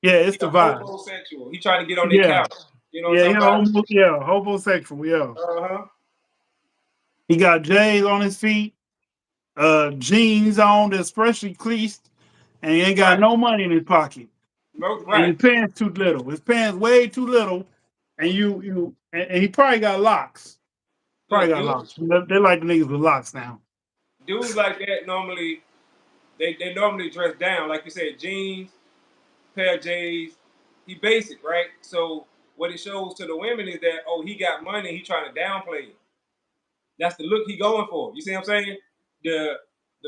Yeah, it's the vibe. Homosexual. He trying to get on their couch. You know what I'm talking about? Homosexual. Yeah. He got J's on his feet, jeans on that's freshly creased, and he ain't got no money in his pocket. And his pants too little. His pants way too little, and and he probably got locks. They like the niggas with locks now. Dudes like that normally, they normally dress down, like you said, jeans, pair of J's. He basic, right? So what it shows to the women is that, oh, he got money. He trying to downplay it. That's the look he going for. You see what I'm saying? The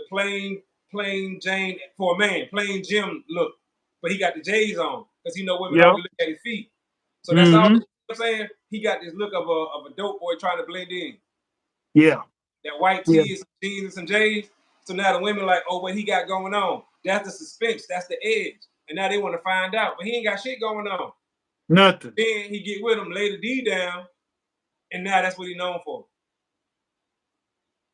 plain Jane for a man, plain Jim look, but he got the J's on because he know women only look at his feet. So that's all. You know what I'm saying? He got this look of a dope boy trying to blend in. Yeah. That white tee, some jeans, and some J's. So now the women like, oh, what he got going on? That's the suspense. That's the edge. And now they want to find out, but he ain't got shit going on. Nothing. Then he get with him, lay the D down, and now that's what he's known for.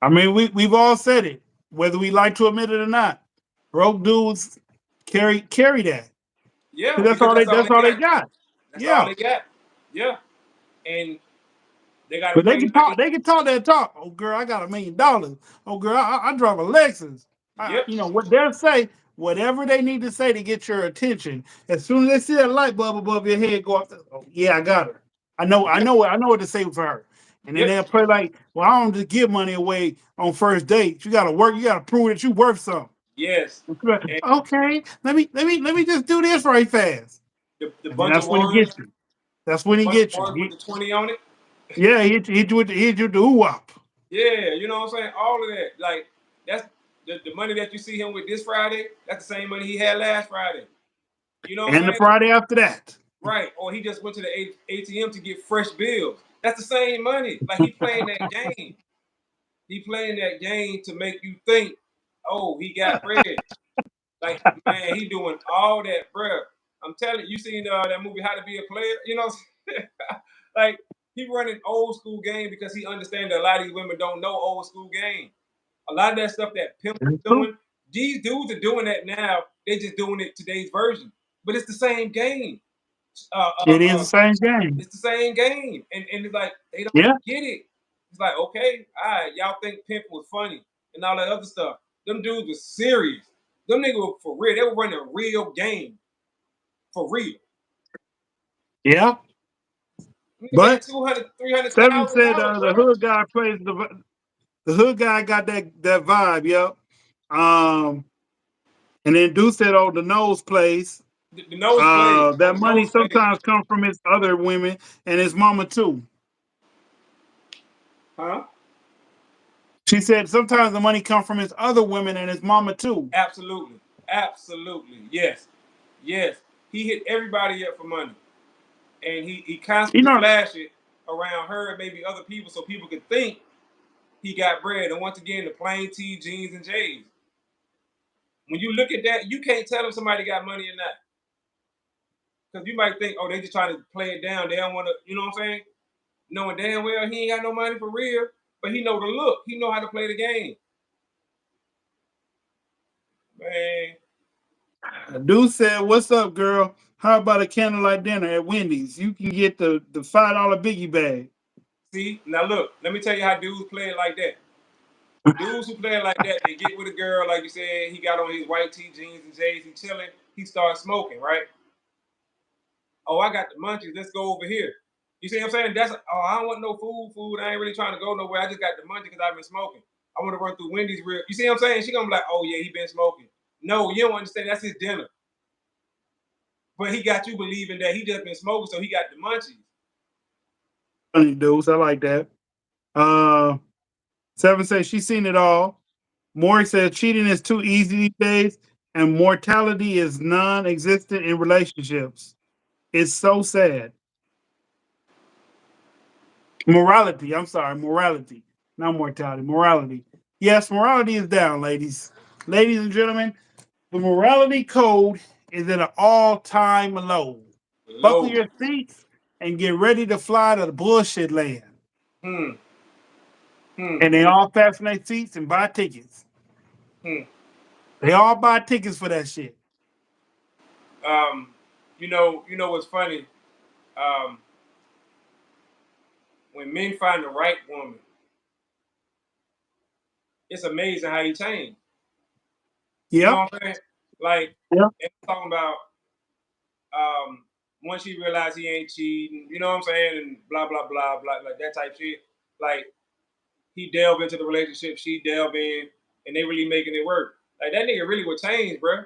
I mean, we've all said it, whether we like to admit it or not. Broke dudes carry that. Yeah, That's all they got. That's all Yeah. they got. Yeah, and they got to But they bring can talk. They can talk that talk. Oh, girl, I got $1 million. Oh, girl, I drive a Lexus. Yep. You know what they'll say. Whatever they need to say to get your attention. As soon as they see that light bulb above your head go off, oh, yeah, I got her. I know what to say for her. And then they'll play like, well, I don't just give money away on first dates. You got to work. You got to prove that you worth something. Yes. Okay. Let me just do this right fast. The bunch that's of when ones, he gets you. That's when he gets you. With the 20 on it. Yeah, he hit you with the ooh-wop. Yeah, you know what I'm saying? All of that. Like, that's the money that you see him with this Friday, that's the same money he had last Friday. You know what I'm saying? And the Friday after that. Right. Or he just went to the ATM to get fresh bills. That's the same money. Like, he playing that game. He playing that game to make you think, oh, he got bread. Like, man, he doing all that, bro. I'm telling you, seen that movie How to Be a Player? You know, like, he running old school game because he understands that a lot of these women don't know old school game. A lot of that stuff that Pimp is doing, these dudes are doing that now. They're just doing it today's version. But it's the same game. It is the same game. It's the same game. And it's like, they don't get it. It's like, okay, all right, y'all think Pimp was funny and all that other stuff. Them dudes were serious. Them niggas were for real. They were running a real game. For real. Yeah. But 200, 300,000. Seven said the hood guy plays the hood guy got that vibe, yep. And then Deuce said, "Oh, the nose plays. The nose plays. That money sometimes comes from his other women and his mama too." Huh? She said sometimes the money comes from his other women and his mama too. Absolutely. Absolutely. Yes. Yes. He hit everybody up for money. And he constantly flashed it around her and maybe other people so people could think he got bread. And once again, the plain T, jeans, and J's. When you look at that, you can't tell if somebody got money or not. Because you might think, oh, they just trying to play it down. They don't want to, you know what I'm saying? Knowing damn well he ain't got no money for real, but he know the look. He know how to play the game. Man. Dude said, "What's up, girl? How about a candlelight dinner at Wendy's? You can get the $5 biggie bag." See, now look, let me tell you how dudes play it like that. Dudes who play it like that, they get with a girl, like you said, he got on his white tee, jeans, and J's, he chilling, he starts smoking, right? Oh, I got the munchies, let's go over here. You see what I'm saying? That's, oh, I don't want no food, I ain't really trying to go nowhere, I just got the munchies because I've been smoking. I want to run through Wendy's real. You see what I'm saying? She gonna be like, oh yeah, he been smoking. No, you don't understand, that's his dinner. But he got you believing that he just been smoking, so he got the munchies. Funny dudes, I like that. Seven says she's seen it all. Maury says cheating is too easy these days, and mortality is non-existent in relationships. It's so sad. Morality, I'm sorry, morality, not mortality, morality. Yes, morality is down, ladies. Ladies and gentlemen, the morality code is at an all-time low. Buckle your seats and get ready to fly to the bullshit land. And they all fasten their seats and buy tickets. They all buy tickets for that shit. You know what's funny? When men find the right woman, it's amazing how he changed. Yeah. You know what I'm saying? Like, I'm talking about once he realized he ain't cheating, you know what I'm saying, and blah, blah, blah, blah, like that type shit. Like, he delved into the relationship, she delved in, and they really making it work. Like, that nigga really would change, bro.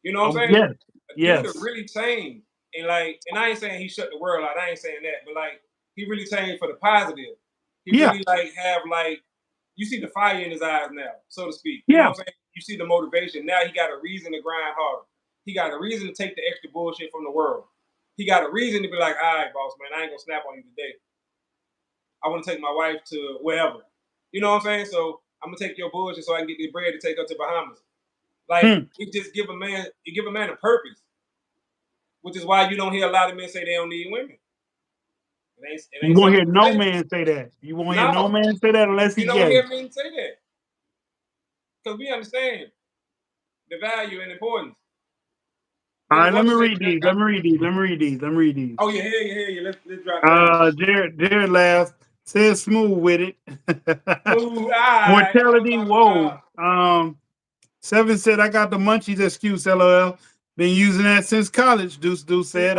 You know what I'm saying? Yes. Dude really changed. And like, and I ain't saying he shut the world out. I ain't saying that, but like, he really changed for the positive. He really like have like, you see the fire in his eyes now, so to speak. You know what I'm saying? You see the motivation. Now he got a reason to grind harder. He got a reason to take the extra bullshit from the world. He got a reason to be like, all right, boss man, I ain't gonna snap on you today. I want to take my wife to wherever. You know what I'm saying? So I'm gonna take your bullshit so I can get the bread to take her to Bahamas. Like it just give a man a purpose, which is why you don't hear a lot of men say they don't need women. It You ain't won't something hear you no say. man say that. You won't hear no No, man say that unless he you don't gay. hear men say that because we understand the value and importance. All Then the right, let me woman say, read these. Let me read these. Let me read these. Let me read these. "Oh yeah, hear you. Let's drop down." Jared laughs. Says smooth with it. Ooh, that's what I'm Mortality, talking whoa. about. 7 said I got the munchies excuse, LOL. Been using that since college. Deuce said,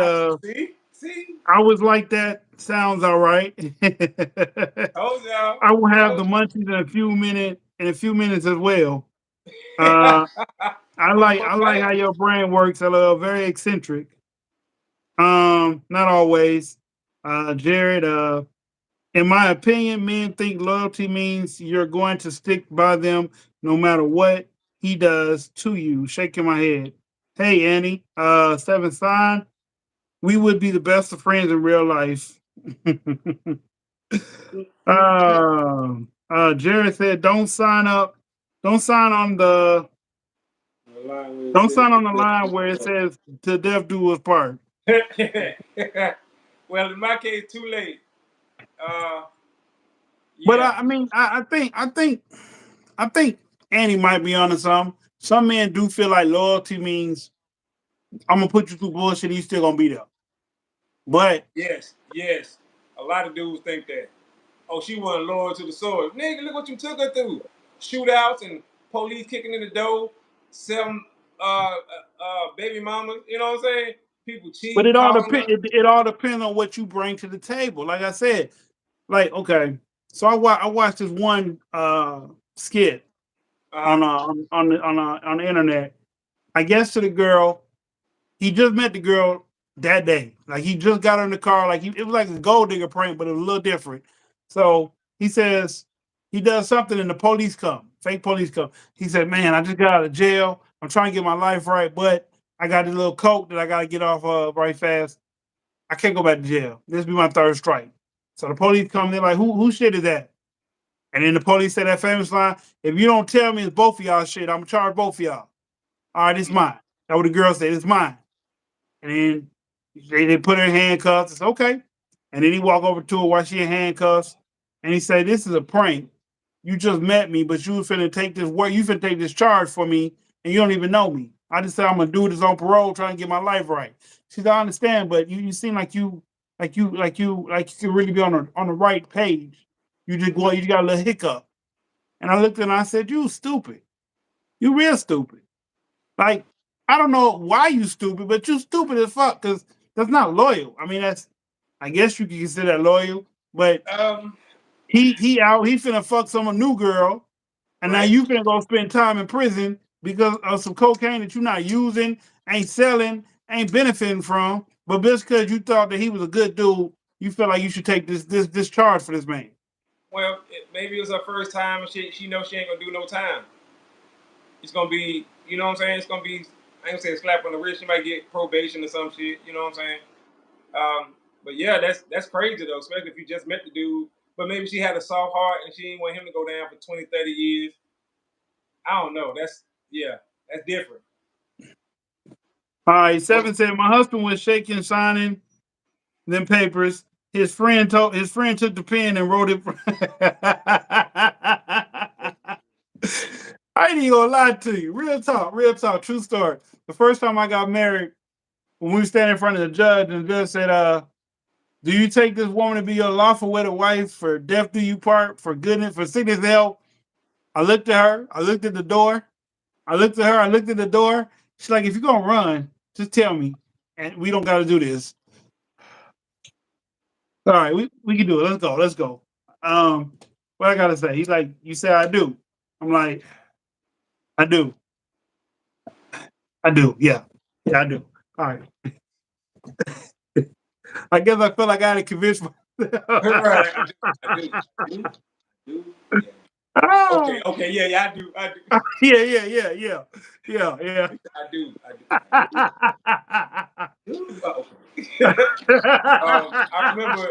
See, I was like that. Sounds all right. told y'all, I will have the told munchies in a few minutes as well. you. I like how your brain works, LOL. Very eccentric. Not always. Jared, in my opinion, men think loyalty means you're going to stick by them no matter what he does to you. Shaking my head. Hey Annie, 7 sign. We would be the best of friends in real life. Jared said, "Don't sign up. Don't sign on the. Don't sign on the line where it says to death do us part." Well, in my case, too late. But Yeah, I think Annie might be onto something. Some men do feel like loyalty means I'm gonna put you through bullshit and you still gonna be there. But yes. A lot of dudes think that. Oh, she wasn't loyal to the sword. Nigga, look what you took her through. Shootouts and police kicking in the door, some baby mamas, you know what I'm saying? People cheating, calling her. it all depends on what you bring to the table. Like I said, like okay, so I watched this one skit on the internet. I guess to the girl, he just met the girl that day. Like he just got her in the car. Like it was like a gold digger prank, but it was a little different. So he says he does something and the police come. Fake police come. He said, "Man, I just got out of jail. I'm trying to get my life right, but I got this little coke that I got to get off of right fast. I can't go back to jail. This will be my third strike." So the police come. They're like, "Who shit is that?" And then the police say that famous line: "If you don't tell me it's both of y'all shit, I'm gonna charge both of y'all. All right, it's mine." That's what the girl said. It's mine. And then they put her in handcuffs. It's okay. And then he walk over to her while she in handcuffs. And he say, "This is a prank. You just met me, but you finna take this work. You finna take this charge for me, and you don't even know me. I just said I'm gonna do this on parole, trying to get my life right." She said, "I understand, but you seem like you could really be on the right page. You got a little hiccup." And I looked at her and I said, "You stupid. You real stupid. Like, I don't know why you stupid, but you stupid as fuck because that's not loyal. I mean, I guess you can consider that loyal, but he finna fuck some new girl, and now Right. you finna go spend time in prison because of some cocaine that you're not using, ain't selling, ain't benefiting from, but just because you thought that he was a good dude, you feel like you should take this charge for this man." Well, maybe it was her first time and she knows she ain't gonna do no time. It's gonna be, you know what I'm saying? It's gonna be, I ain't gonna say a slap on the wrist. She might get probation or some shit. You know what I'm saying? But yeah, that's crazy though, especially if you just met the dude. But maybe she had a soft heart and she didn't want him to go down for 20, 30 years. I don't know. That's different. All right, 7 said my husband was shaking, signing them papers. His friend took the pen and wrote it. I ain't even gonna lie to you. Real talk, true story. The first time I got married, when we were standing in front of the judge, and the judge said, "Do you take this woman to be your lawful wedded wife for death do you part, for goodness, for sickness, health?" I looked at her, I looked at the door, I looked at her, I looked at the door. She's like, "If you're gonna run, just tell me, and we don't gotta do this." All right, we can do it. Let's go. What I gotta say? He's like, "You say I do." I'm like, "I do. I do. Yeah. Yeah, I do." All right. I guess I feel like I had to convince myself. Right. I do. Oh, Okay, yeah, I do. yeah. I do. I remember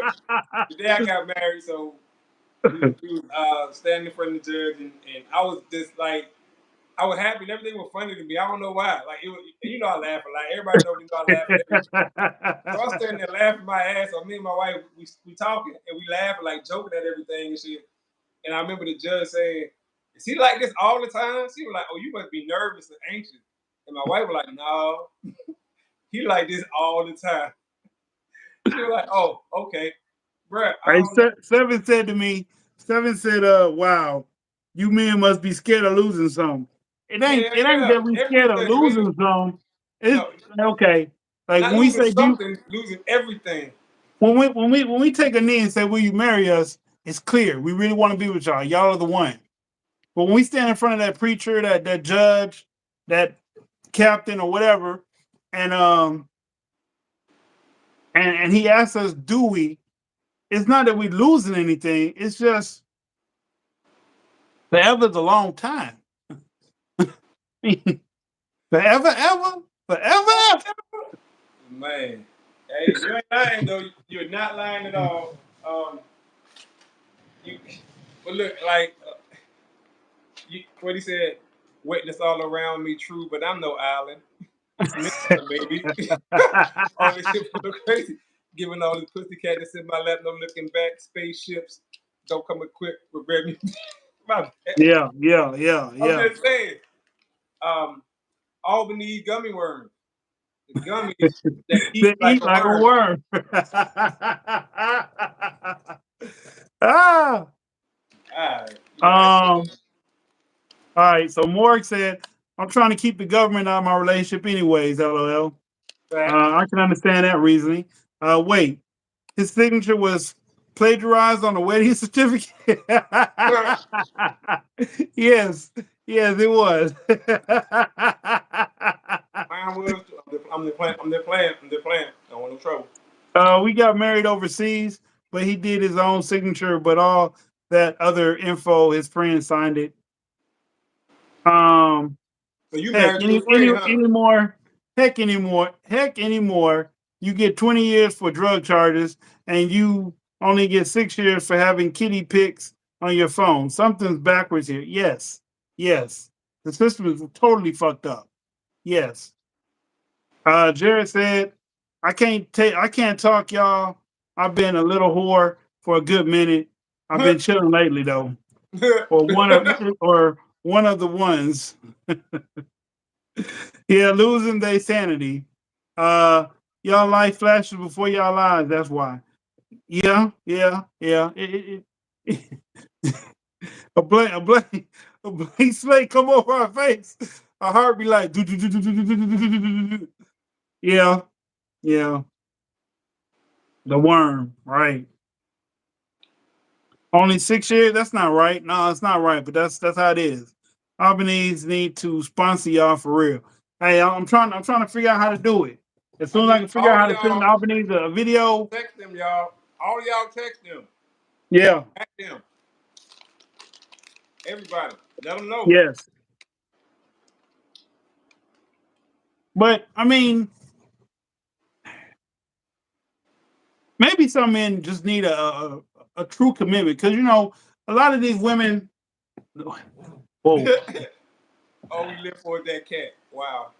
the day I got married, so we was standing in front of the judge, and I was just like, I was happy and everything was funny to me. I don't know why. Like it was, you know, I laugh a lot. Everybody knows me know I laugh at everything. So I'm standing there laughing my ass off. Me and my wife, we talking and we laughing, like joking at everything and shit. And I remember the judge saying, "Is he like this all the time?" She was like, "Oh, you must be nervous and anxious." And my wife was like, "No, he like this all the time." She was like, "Oh, okay, bruh." Hey, Seven said to me, Seven said, wow, you men must be scared of losing something. It ain't that we scared of losing something. It's okay. Like Not when we losing say something, losing everything. when we take a knee and say, "Will you marry us?" It's clear we really want to be with y'all. Y'all are the one. But when we stand in front of that preacher, that judge, that captain or whatever, and he asks us, "Do we?" It's not that we losing anything. It's just forever's a long time. Forever, ever. Man, hey, you ain't lying though. You're not lying at all. But look, like what he said, witness all around me, true, but I'm no island. Maybe all this shit look crazy. Giving all this pussycat that's in my lap, no looking back. Spaceships don't come equipped with red music. Yeah. I'm just saying. Albany gummy worms. The gummies that eat like a worm. Ah. All right. So Morg said, "I'm trying to keep the government out of my relationship, anyways." LOL. I can understand that reasoning. Wait, his signature was plagiarized on the wedding certificate. Yes, it was. Mine was. I'm the playing. I don't want no trouble. We got married overseas, but he did his own signature, but all that other info, his friend signed it. So you married to a friend, huh? Heck anymore. You get 20 years for drug charges, and you only get 6 years for having kitty pics on your phone. Something's backwards here. Yes. The system is totally fucked up. Yes. Jared said, I can't talk, y'all. I've been a little whore for a good minute. I've been chilling lately though. Or one of the ones. Yeah, losing their sanity. Y'all life flashes before y'all eyes. That's why. Yeah. A blank slate come over our face. Our heart be like, yeah. The worm, right? Only 6 years? That's not right. No, it's not right. But that's how it is. Albanese need to sponsor y'all for real. Hey, I'm trying to figure out how to do it. As soon as I can figure out how to send Albanese a video. Text them, y'all. All y'all text them. Yeah. Text them. Everybody. Let them know. Yes. But I mean, maybe some men just need a true commitment because a lot of these women. Whoa. All we live for is that cat. Wow.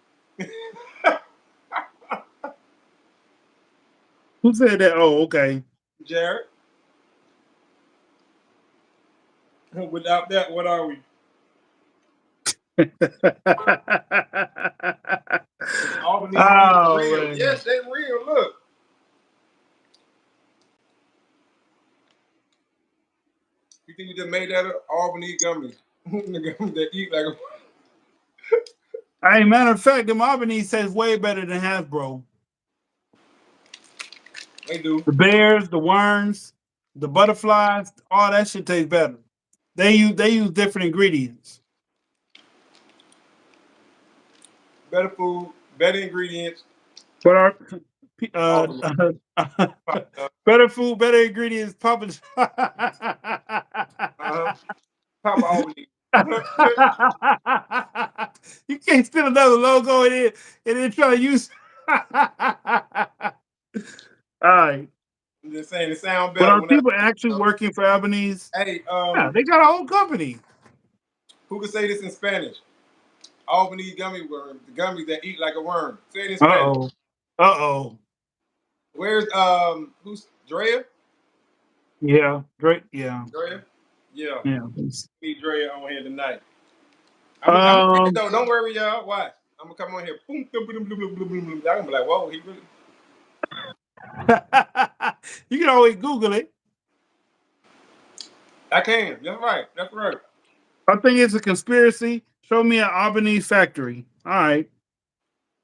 Who said that? Oh, okay. Jared. Without that, what are we? Albany real. Yes, they real. Look. You think we just made that up? Albany gummies. The gummies that eat like a. Hey, matter of fact, them Albany tastes way better than Hasbro. They do. The bears, the worms, the butterflies, all that shit tastes better. They use different ingredients. Better food, better ingredients. But our better food, better ingredients. Papa. Papa Albany. You can't steal another logo and then try to use. All right. I'm just saying it sounds better. But are people actually working for Albanese? Hey, yeah, they got a whole company. Who can say this in Spanish? Albany gummy worms, the gummies that eat like a worm. Say it in Uh Spanish. oh. Uh oh. Where's who's Drea? Yeah. Great. Yeah. Drea? Yeah. Yeah. Meet Drea on here tonight. I'm Um. so don't worry, y'all. Watch. I'm gonna come on here. Boom, boom, boom, boom, boom, boom, boom. Y'all gonna be like, whoa, he really. You can always Google it. I can. That's right. That's right. I think it's a conspiracy. Show me an Albany factory. All right.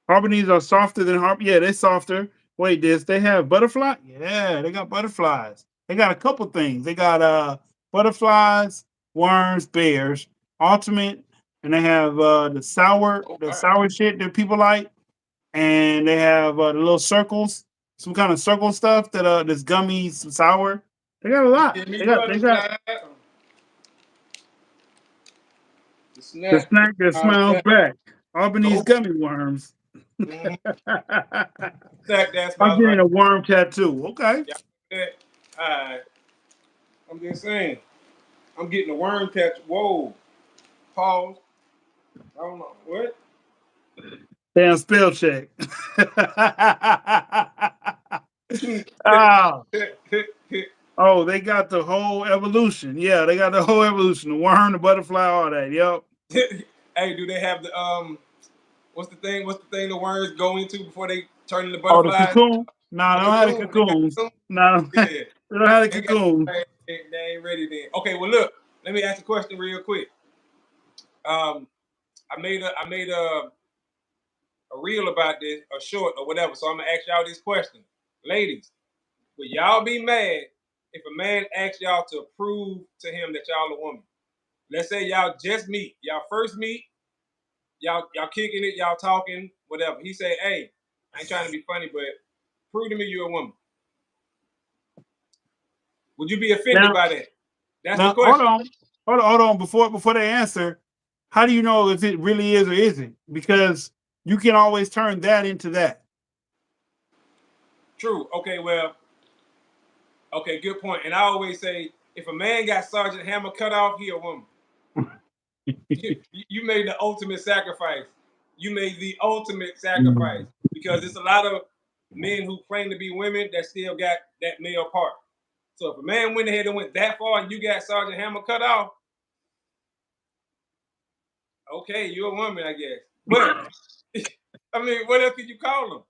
Harmonies are softer than Yeah, they're softer. Wait, they have butterfly? Yeah, they got butterflies. They got a couple things. They got butterflies, worms, bears, ultimate, and they have the Oh, sour shit that people like, and they have the little circles, some kind of circle stuff that's gummy, some sour. They got a lot. give me They got butterfly. The the snack. snack that smiles back. Albany's Nope. gummy worms. Mhm. Snack that I'm smiles getting back. a worm tattoo. Okay. Yeah. I'm just saying. I'm getting a worm catch. Whoa. Pause. I don't know. What? Damn spell check. oh, oh, they got the whole evolution. Yeah, they got the whole evolution. The worm, the butterfly, all that. Yep. Hey, do they have the what's the thing? What's the thing the worms go into before they turn into Oh, the butterflies? cocoon? No, they don't have the They got cocoons. cocoon? No, Yeah. they don't have the They got cocoon. they ain't ready then. Okay, well look, let me ask a question real quick. I made a reel about this, a short or whatever. So I'm gonna ask y'all this question. Ladies, would y'all be mad if a man asked y'all to prove to him that y'all a woman? Let's say y'all just meet, y'all first meet, y'all kicking it, y'all talking, whatever. He say, "Hey, I ain't trying to be funny, but prove to me you're a woman." Would you be offended Now, by that? That's the now, hold question. on, hold on. Before they answer, how do you know if it really is or isn't? Because you can always turn that into that. True. Okay. Well. Okay. Good point. And I always say, if a man got Sergeant Hammer cut off, he a woman. You made the ultimate sacrifice. You made the ultimate sacrifice because there's a lot of men who claim to be women that still got that male part. So if a man went ahead and went that far and you got Sergeant Hammer cut off, okay, you're a woman, I guess. But I mean, what else could you call him?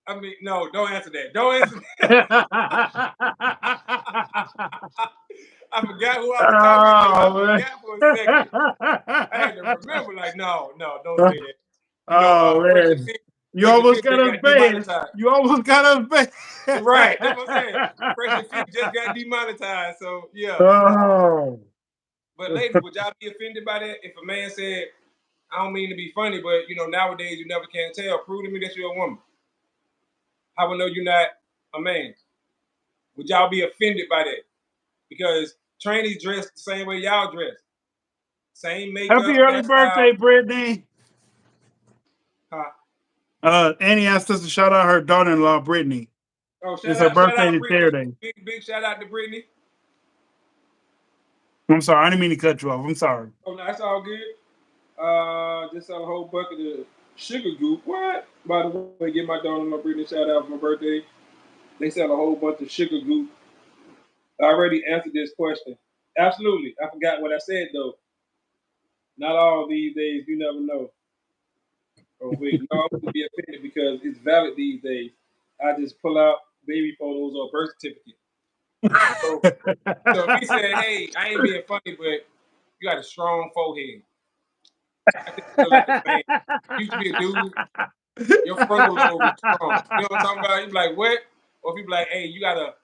I mean, no, don't answer that. Don't answer that. I forgot who I was talking to. I Oh, man. forgot for a second. I had to remember, like, no, don't say that. You Oh know, Fresh and man. Fit, You Fresh and almost Fit got just us got banned. demonetized. You almost got us banned. Right, that's what I'm saying. Fresh and Fit just got demonetized. So yeah. Oh. But ladies, would y'all be offended by that if a man said, "I don't mean to be funny, but you know, nowadays you never can tell. Prove to me that you're a woman. How would I know you're not a man?" Would y'all be offended by that? Because trainees dress the same way y'all dress. Same Happy makeup, early hairstyle. birthday, Brittany. Huh? Annie asked us to shout out her daughter-in-law, Brittany. Oh, It's her shout birthday out this Brittany. Saturday. Big shout out to Brittany. I'm sorry, I didn't mean to cut you off. I'm sorry. Oh, no, that's all good. Just sell a whole bucket of sugar goop. What? By the way, give my daughter-in-law Brittany a shout out for my birthday. They sell a whole bunch of sugar goop. I already answered this question. Absolutely. I forgot what I said though. Not all these days, you never know. Oh wait, no, I wouldn't be offended because it's valid these days. I just pull out baby photos or birth certificate. So, so if he said, "Hey, I ain't being funny, but you got a strong forehead," I think I feel like a man. You used to be a dude, your frontal lobe is strong. You know what I'm talking about? You be like, "What?" Or if you be like, "Hey, you got a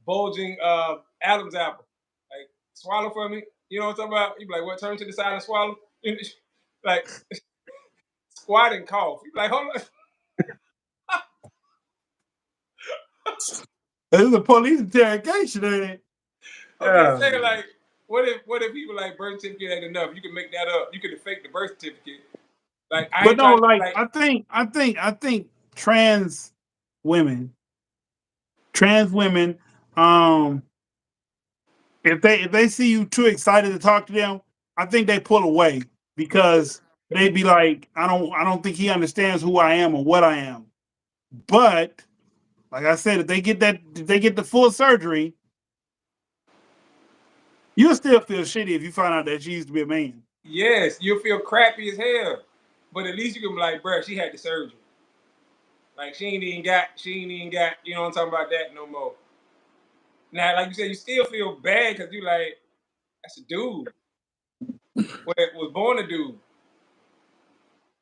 bulging Adam's apple. Like, swallow for me." You know what I'm talking about? You be like, "What? Turn to the side and swallow." Like squat and cough. You be like, "Hold on." This is a police interrogation, ain't it? I'm just saying, like, what if people like birth certificate ain't enough? You can make that up. You can fake the birth certificate. Like, I But ain't no, trying to be like like, I think women, trans women, um, if they see you too excited to talk to them, I think they pull away because they be like, I don't think he understands who I am or what I am. But like I said, if they get the full surgery, you'll still feel shitty if you find out that she used to be a man. Yes, you'll feel crappy as hell. But at least you can be like, bruh, she had the surgery. Like she ain't even got, you know what I'm talking about, that no more. Now, like you said, you still feel bad because you like, that's a dude. What was born a dude.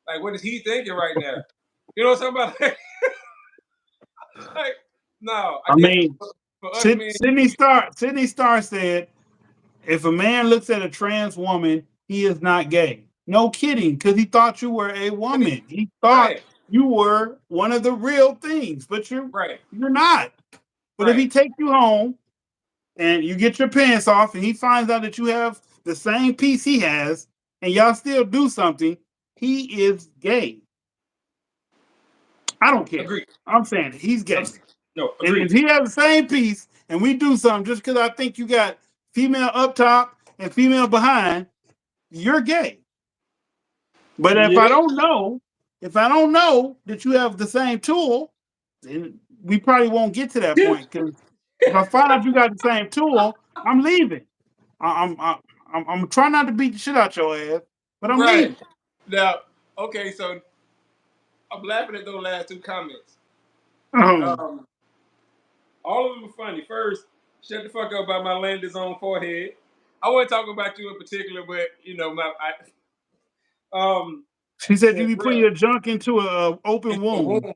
Like, what is he thinking right now? You know what I'm talking about? Like, no, I I guess mean, for us men, Sydney Starr said, if a man looks at a trans woman, he is not gay. No kidding, because he thought you were a woman. He thought right, you were one of the real things, but you're right, not. But if he right. takes you home and you get your pants off and he finds out that you have the same piece he has and y'all still do something, he is gay. I don't care. Agree. I'm saying it. He's gay. No, And agree. if he has the same piece and we do something just because I think you got female up top and female behind, you're gay. But if I Yeah. don't know that you have the same tool, then we probably won't get to that point. Because if I find out you got the same tool, I'm leaving. I'm trying not to beat the shit out your ass, but I'm Right. leaving. Now, okay, so I'm laughing at those last two comments. Um, all of them were funny. First, shut the fuck up about my Landis on forehead. I wasn't talking about you in particular, but you know, She said you said, be putting bruh, your junk into a open it's a wound. wound.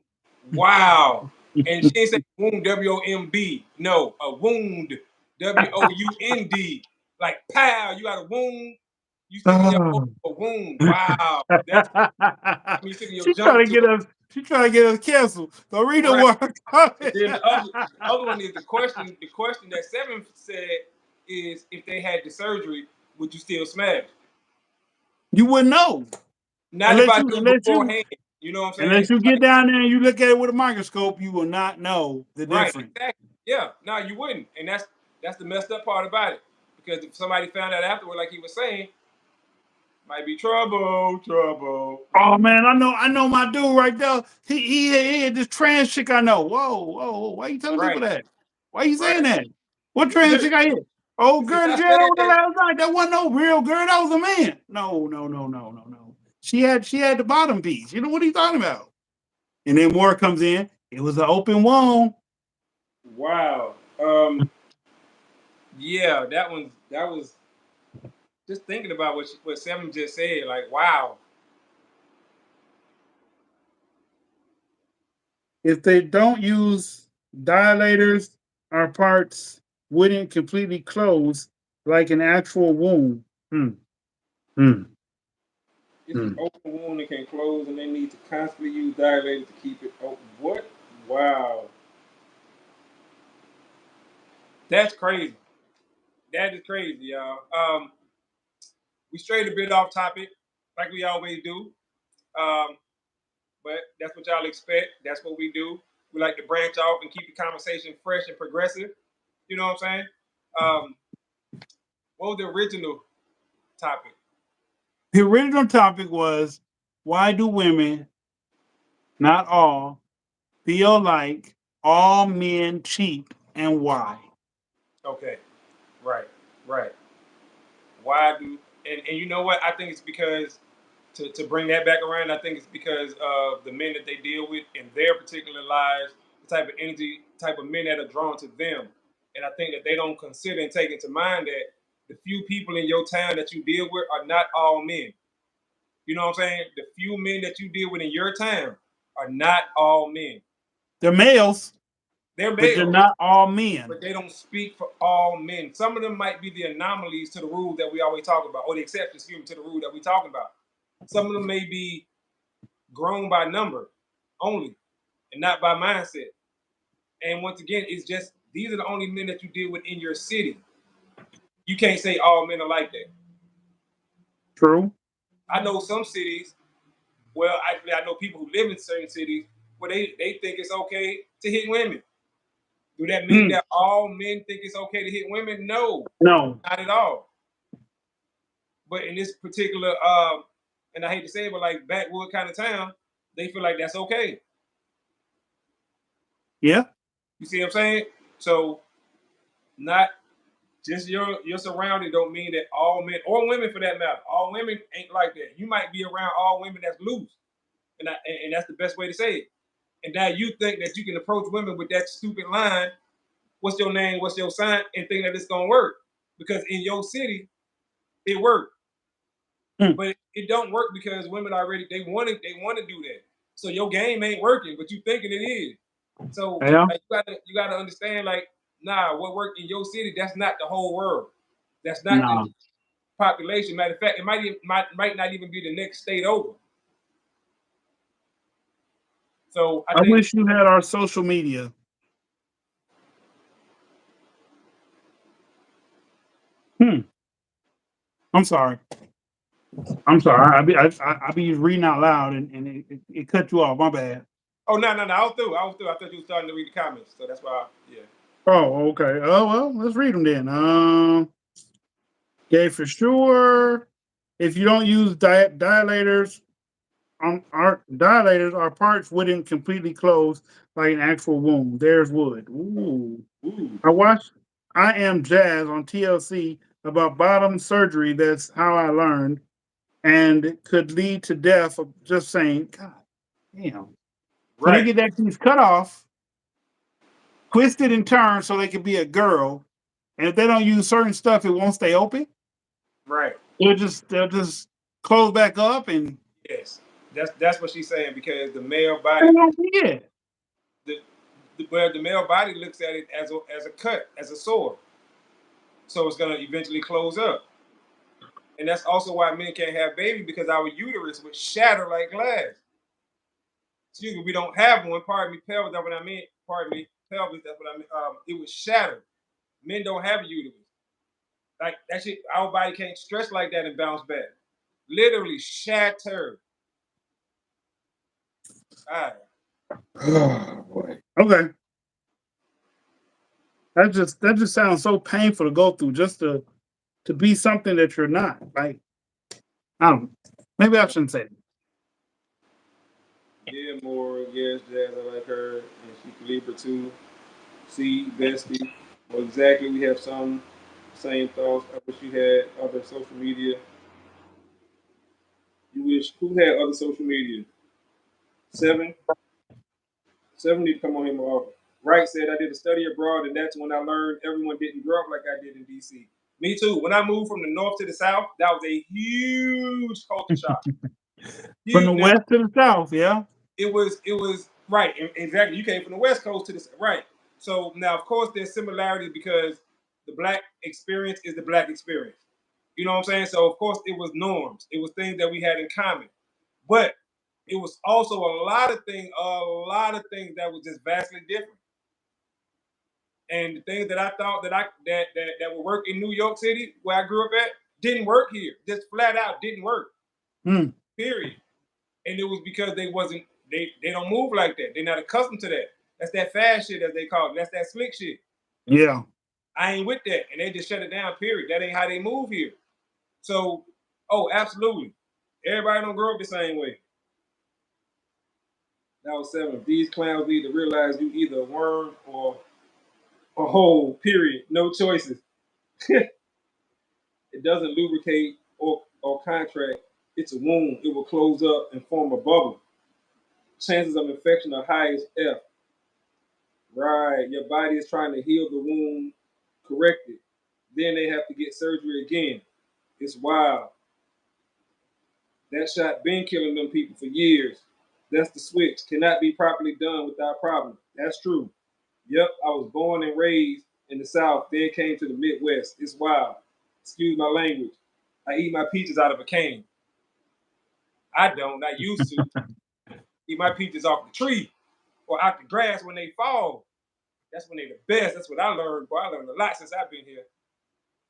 Wow. And she didn't say wound, WOMB. No, a wound, WOUND. Like, pow, you got a wound. You sticking your foot a wound. Wow. That's me sticking your She's trying junk to to get it. us. She's trying to get us canceled. So read the Right. word. And then the other one is the question. The question that Seven said is, if they had the surgery, would you still smash? You wouldn't know Not if I knew unless beforehand. You know what I'm saying? you get Like, down there and you look at it with a microscope. You will not know the right, difference. exactly. Yeah, no, you wouldn't, and that's the messed up part about it. Because if somebody found out afterward, like he was saying, might be trouble. Oh man, I know my dude right there. He had this trans chick I know. Whoa. Why you telling people Right, that? Why you saying right. that? What trans chick I hit? Oh, He said, girl, the stop jail saying over the that. last night. That wasn't no real girl. That was a man. No. She had the bottom piece. You know what he's talking about? And then more comes in. It was an open wound. Wow. Yeah, that was just thinking about what Seven just said. Like, wow. If they don't use dilators, our parts wouldn't completely close like an actual wound. It's an open wound that can close, and they need to constantly use dilators to keep it open. What? Wow. That's crazy. That is crazy, y'all. We strayed a bit off topic, like we always do. Um, but that's what y'all expect. That's what we do. We like to branch off and keep the conversation fresh and progressive. You know what I'm saying? Um, what was the original topic? The original topic was, why do women, not all, feel like all men cheat and why? Okay, right. Why do and you know what? I think it's because to bring that back around, I think it's because of the men that they deal with in their particular lives, the type of energy, type of men that are drawn to them. And I think that they don't consider and take into mind that the few people in your town that you deal with are not all men. You know what I'm saying? The few men that you deal with in your town are not all men. They're males, They're but they're males, not all men. but they don't speak for all men. Some of them might be the anomalies to the rule that we always talk about, or the exceptions, excuse me, to the rule that we talk about. Some of them may be grown by number only and not by mindset. And once again, it's just these are the only men that you deal with in your city. You can't say all men are like that. True. I know some cities, well, actually, I know people who live in certain cities where they think it's okay to hit women. Do that mean that all men think it's okay to hit women? No, No. not at all. But in this particular and I hate to say it, but like backwood kind of town, they feel like that's okay. Yeah. You see what I'm saying? So not just your surrounding don't mean that all men or women for that matter, all women ain't like that. You might be around all women that's loose, and that's the best way to say it. And now you think that you can approach women with that stupid line, "What's your name? What's your sign?" and think that it's gonna work because in your city it worked. Mm. But it don't work because women already they want to do that. So your game ain't working, but you thinking it is. So Yeah. like you gotta understand like nah, what worked in your city that's not the whole world. That's not the Nah. population. Matter of fact, it might not even be the next state over. So I I think wish you had our social media. Hmm. I'm sorry. I'm sorry. I be reading out loud and it cut you off. My bad. oh no, I was through. I was through. I thought you were starting to read the comments, so that's why. Yeah. Oh, okay. Oh well, let's read them then. Okay, for sure. If you don't use dilators, our dilators, our parts wouldn't completely close like an actual wound. Theirs would. Ooh. Ooh. I watched I Am Jazz on TLC about bottom surgery. That's how I learned, and it could lead to death. Of just saying, God damn. So they Right. get that piece cut off, twisted and turned so they could be a girl. And if they don't use certain stuff, it won't stay open. Right. They'll just close back up and Yes. That's what she's saying because the male I body, don't get the, the male body looks at it as a cut, as a sore. So it's gonna eventually close up. And that's also why men can't have babies because our uterus would shatter like glass. Excuse me, we don't have one. Pardon me, pelvis. That's what I meant. Pardon me, pelvis. That's what I meant. It was shattered. Men don't have a uterus. Like that shit, our body can't stretch like that and bounce back. Literally shattered. All right. oh boy. Okay. That just sounds so painful to go through just to be something that you're not. Like, I don't know. Maybe I shouldn't say it. Yeah, more. Yes, Jazz. I like her, and she Libra too. See, bestie. Well, exactly. We have some same thoughts. I wish you had other social media. You wish who had other social media? Seven. Seven need to come on here more often. Wright said I did a study abroad, and that's when I learned everyone didn't grow up like I did in DC. Me too. When I moved from the north to the south, that was a huge culture shock. From the Huge. Now west to the south, yeah. it was right exactly. You came from the west coast to the right. So now, of course, there's similarities because the black experience is the black experience. You know what I'm saying? So of course, it was norms. It was things that we had in common, but it was also a lot of things that was just vastly different. And the things that I thought that would work in New York City, where I grew up at, didn't work here. Just flat out didn't work. Hmm. Period. And it was because they don't move like that. They're not accustomed to that. That's that fast shit as they call it. That's that slick shit. Yeah. I ain't with that. And they just shut it down, period. That ain't how they move here. So, oh, absolutely. Everybody don't grow up the same way. That was seven. These clowns need to realize you either a worm or a hole, period. No choices. It doesn't lubricate or contract. It's a wound. It will close up and form a bubble. Chances of infection are high as F. Right. Your body is trying to heal the wound, correct it. Then they have to get surgery again. It's wild. That shot been killing them people for years. That's the switch. Cannot be properly done without problem. That's true. Yep, I was born and raised in the South, then came to the Midwest. It's wild. Excuse my language. I eat my peaches out of a can. I don't. I used to eat my peaches off the tree or out the grass when they fall. That's when they the best. That's what I learned. Boy, I learned a lot since I've been here.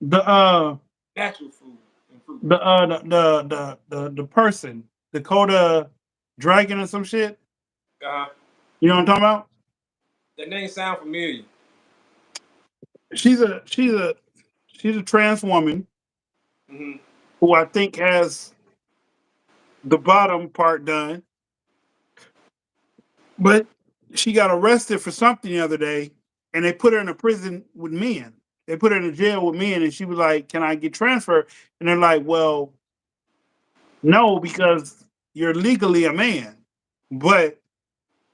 The Natural food and fruit. the person, Dakota Dragon or some shit. Uh-huh. You know what I'm talking about? That name sound familiar. She's a trans woman Hmm. who I think has the bottom part done. But she got arrested for something the other day, and they put her in a prison with men. They put her in a jail with men, and she was like, "Can I get transferred?" And they're like, "Well, no, because you're legally a man." But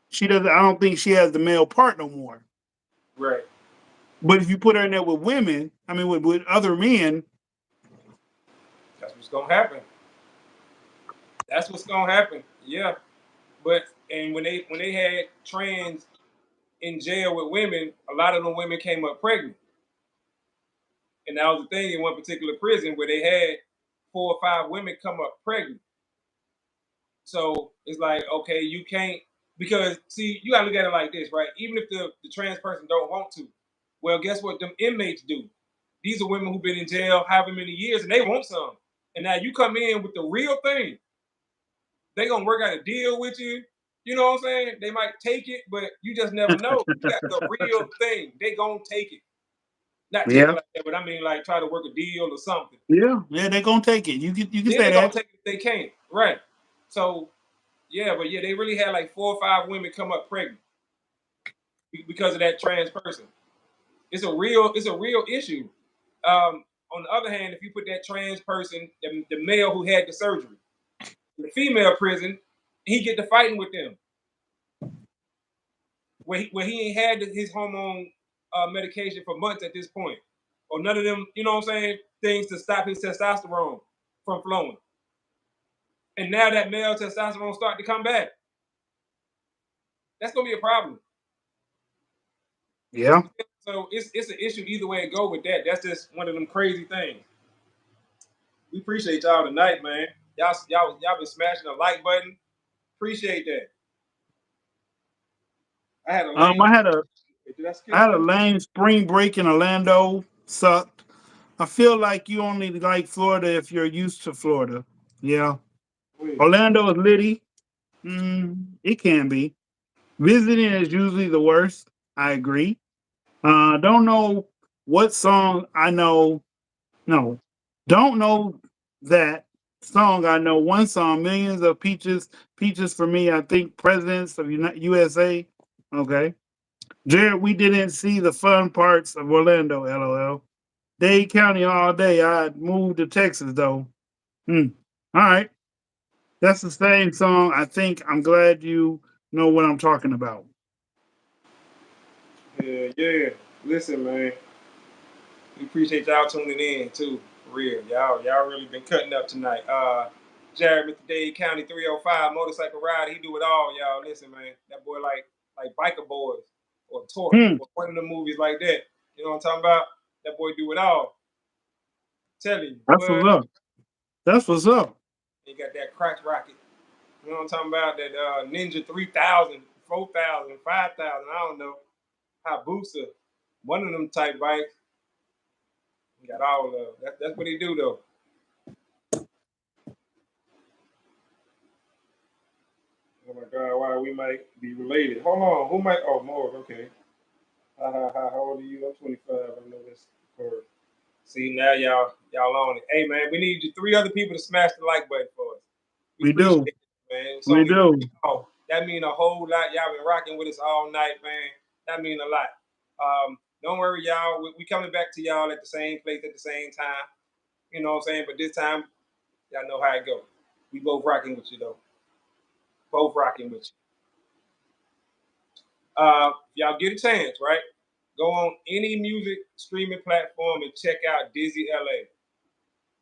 she doesn't. I don't think she has the male part no more. Right. But if you put her in there with women, I mean, with other men, That's what's gonna happen. That's what's gonna happen. Yeah. But and when they had trans in jail with women, a lot of them women came up pregnant. And that was the thing in one particular prison where they had 4 or 5 women come up pregnant. So it's like, okay, you can't, because see, you gotta look at it like this, right? Even if the trans person don't want to, well, guess what them inmates do? These are women who've been in jail however many years and they want some. And now you come in with the real thing. They gonna work out a deal with you. You know what I'm saying? They might take it, but you just never know. You got the real thing. They gonna take it. Not take it yeah, like that, but I mean like try to work a deal or something. yeah, they're gonna take it. You can Then say they gonna that. take it if they can't. Right. So yeah, but yeah, they really had like 4 or 5 women come up pregnant because of that trans person. It's a real issue. On the other hand, if you put that trans person, the male who had the surgery, in the female prison, he get to fighting with them. Where he ain't had his hormone medication for months at this point, or none of them, you know what I'm saying, things to stop his testosterone from flowing. And now that male testosterone start to come back, that's gonna be a problem. Yeah. So it's an issue either way it go with that. That's just one of them crazy things. We appreciate y'all tonight, man. Y'all been smashing the like button. Appreciate that. I had a lame. I had a Did I skip I had a one? lame spring break in Orlando. Sucked. I feel like you only like Florida if you're used to Florida. Yeah. Wait. Orlando is litty. It can be. Visiting is usually the worst. I agree. Don't know what song I know. No, don't know that song. I know one song, Millions of Peaches. Peaches for me, I think Presidents of USA. Okay. Jared, we didn't see the fun parts of Orlando, LOL. Dade County all day. I'd move to Texas though. All right. That's the same song. I think I'm glad you know what I'm talking about. Yeah. Listen, man. We appreciate y'all tuning in too. For real. Y'all really been cutting up tonight. Jared, Mr. Dade County 305 motorcycle rider, he do it all, y'all. Listen, man. That boy like Biker Boys or Torque Hmm. or one of the movies like that. You know what I'm talking about? That boy do it all. Telling you, That's boy, what's up. That's what's up. he got that crotch rocket. You know what I'm talking about? That Ninja 3000, 4000, 5000, I don't know. Hayabusa. One of them type bikes. He got all of them. That's what he do though. Oh my God, why we might be related. Hold on, who might? Oh, Morg, okay. How old are you? I'm 25. I know this. See, now y'all on it. Hey man, we need you 3 other people to smash the like button for us. We We appreciate do. it, man. It's We only do. oh, that mean a whole lot. Y'all been rocking with us all night, man. That mean a lot. Don't worry, y'all. We coming back to y'all at the same place at the same time. You know what I'm saying? But this time, y'all know how it go. We both rocking with you though. Both rocking with you. Y'all get a chance, right? Go on any music streaming platform and check out Dizzy LA.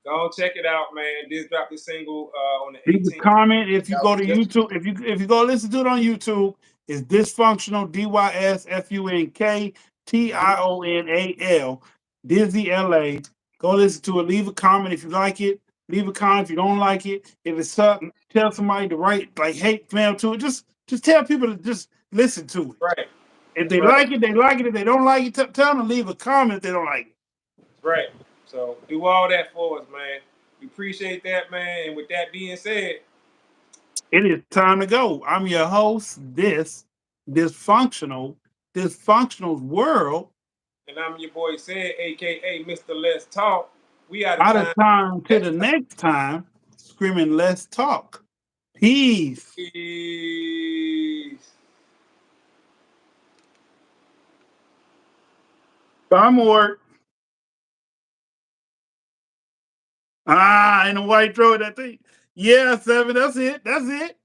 Go on, check it out, man. Diz dropped the single on the Leave a 18th. comment if you That go was to just YouTube. If you go listen to it on YouTube, it's dysfunctional DYSFUNKTIONAL Dizzy LA. Go listen to it. Leave a comment if you like it. Leave a comment if you don't like it. If it sucks, tell somebody to write like hate mail to it. Just tell people to just listen to it. right. If That's they right. like it, they like it. If they don't like it, tell them to leave a comment if they don't like it. That's right. So do all that for us, man. We appreciate that, man. And with that being said, It is time to go. I'm your host, Dysfunctional's World. and I'm your boy Said, aka Mr. Let's Talk. We out of Out of time. time to the Next time. next time, screaming, let's talk. Peace. Peace. Time work. In a white throw that thing. Yeah, 7. That's it. That's it.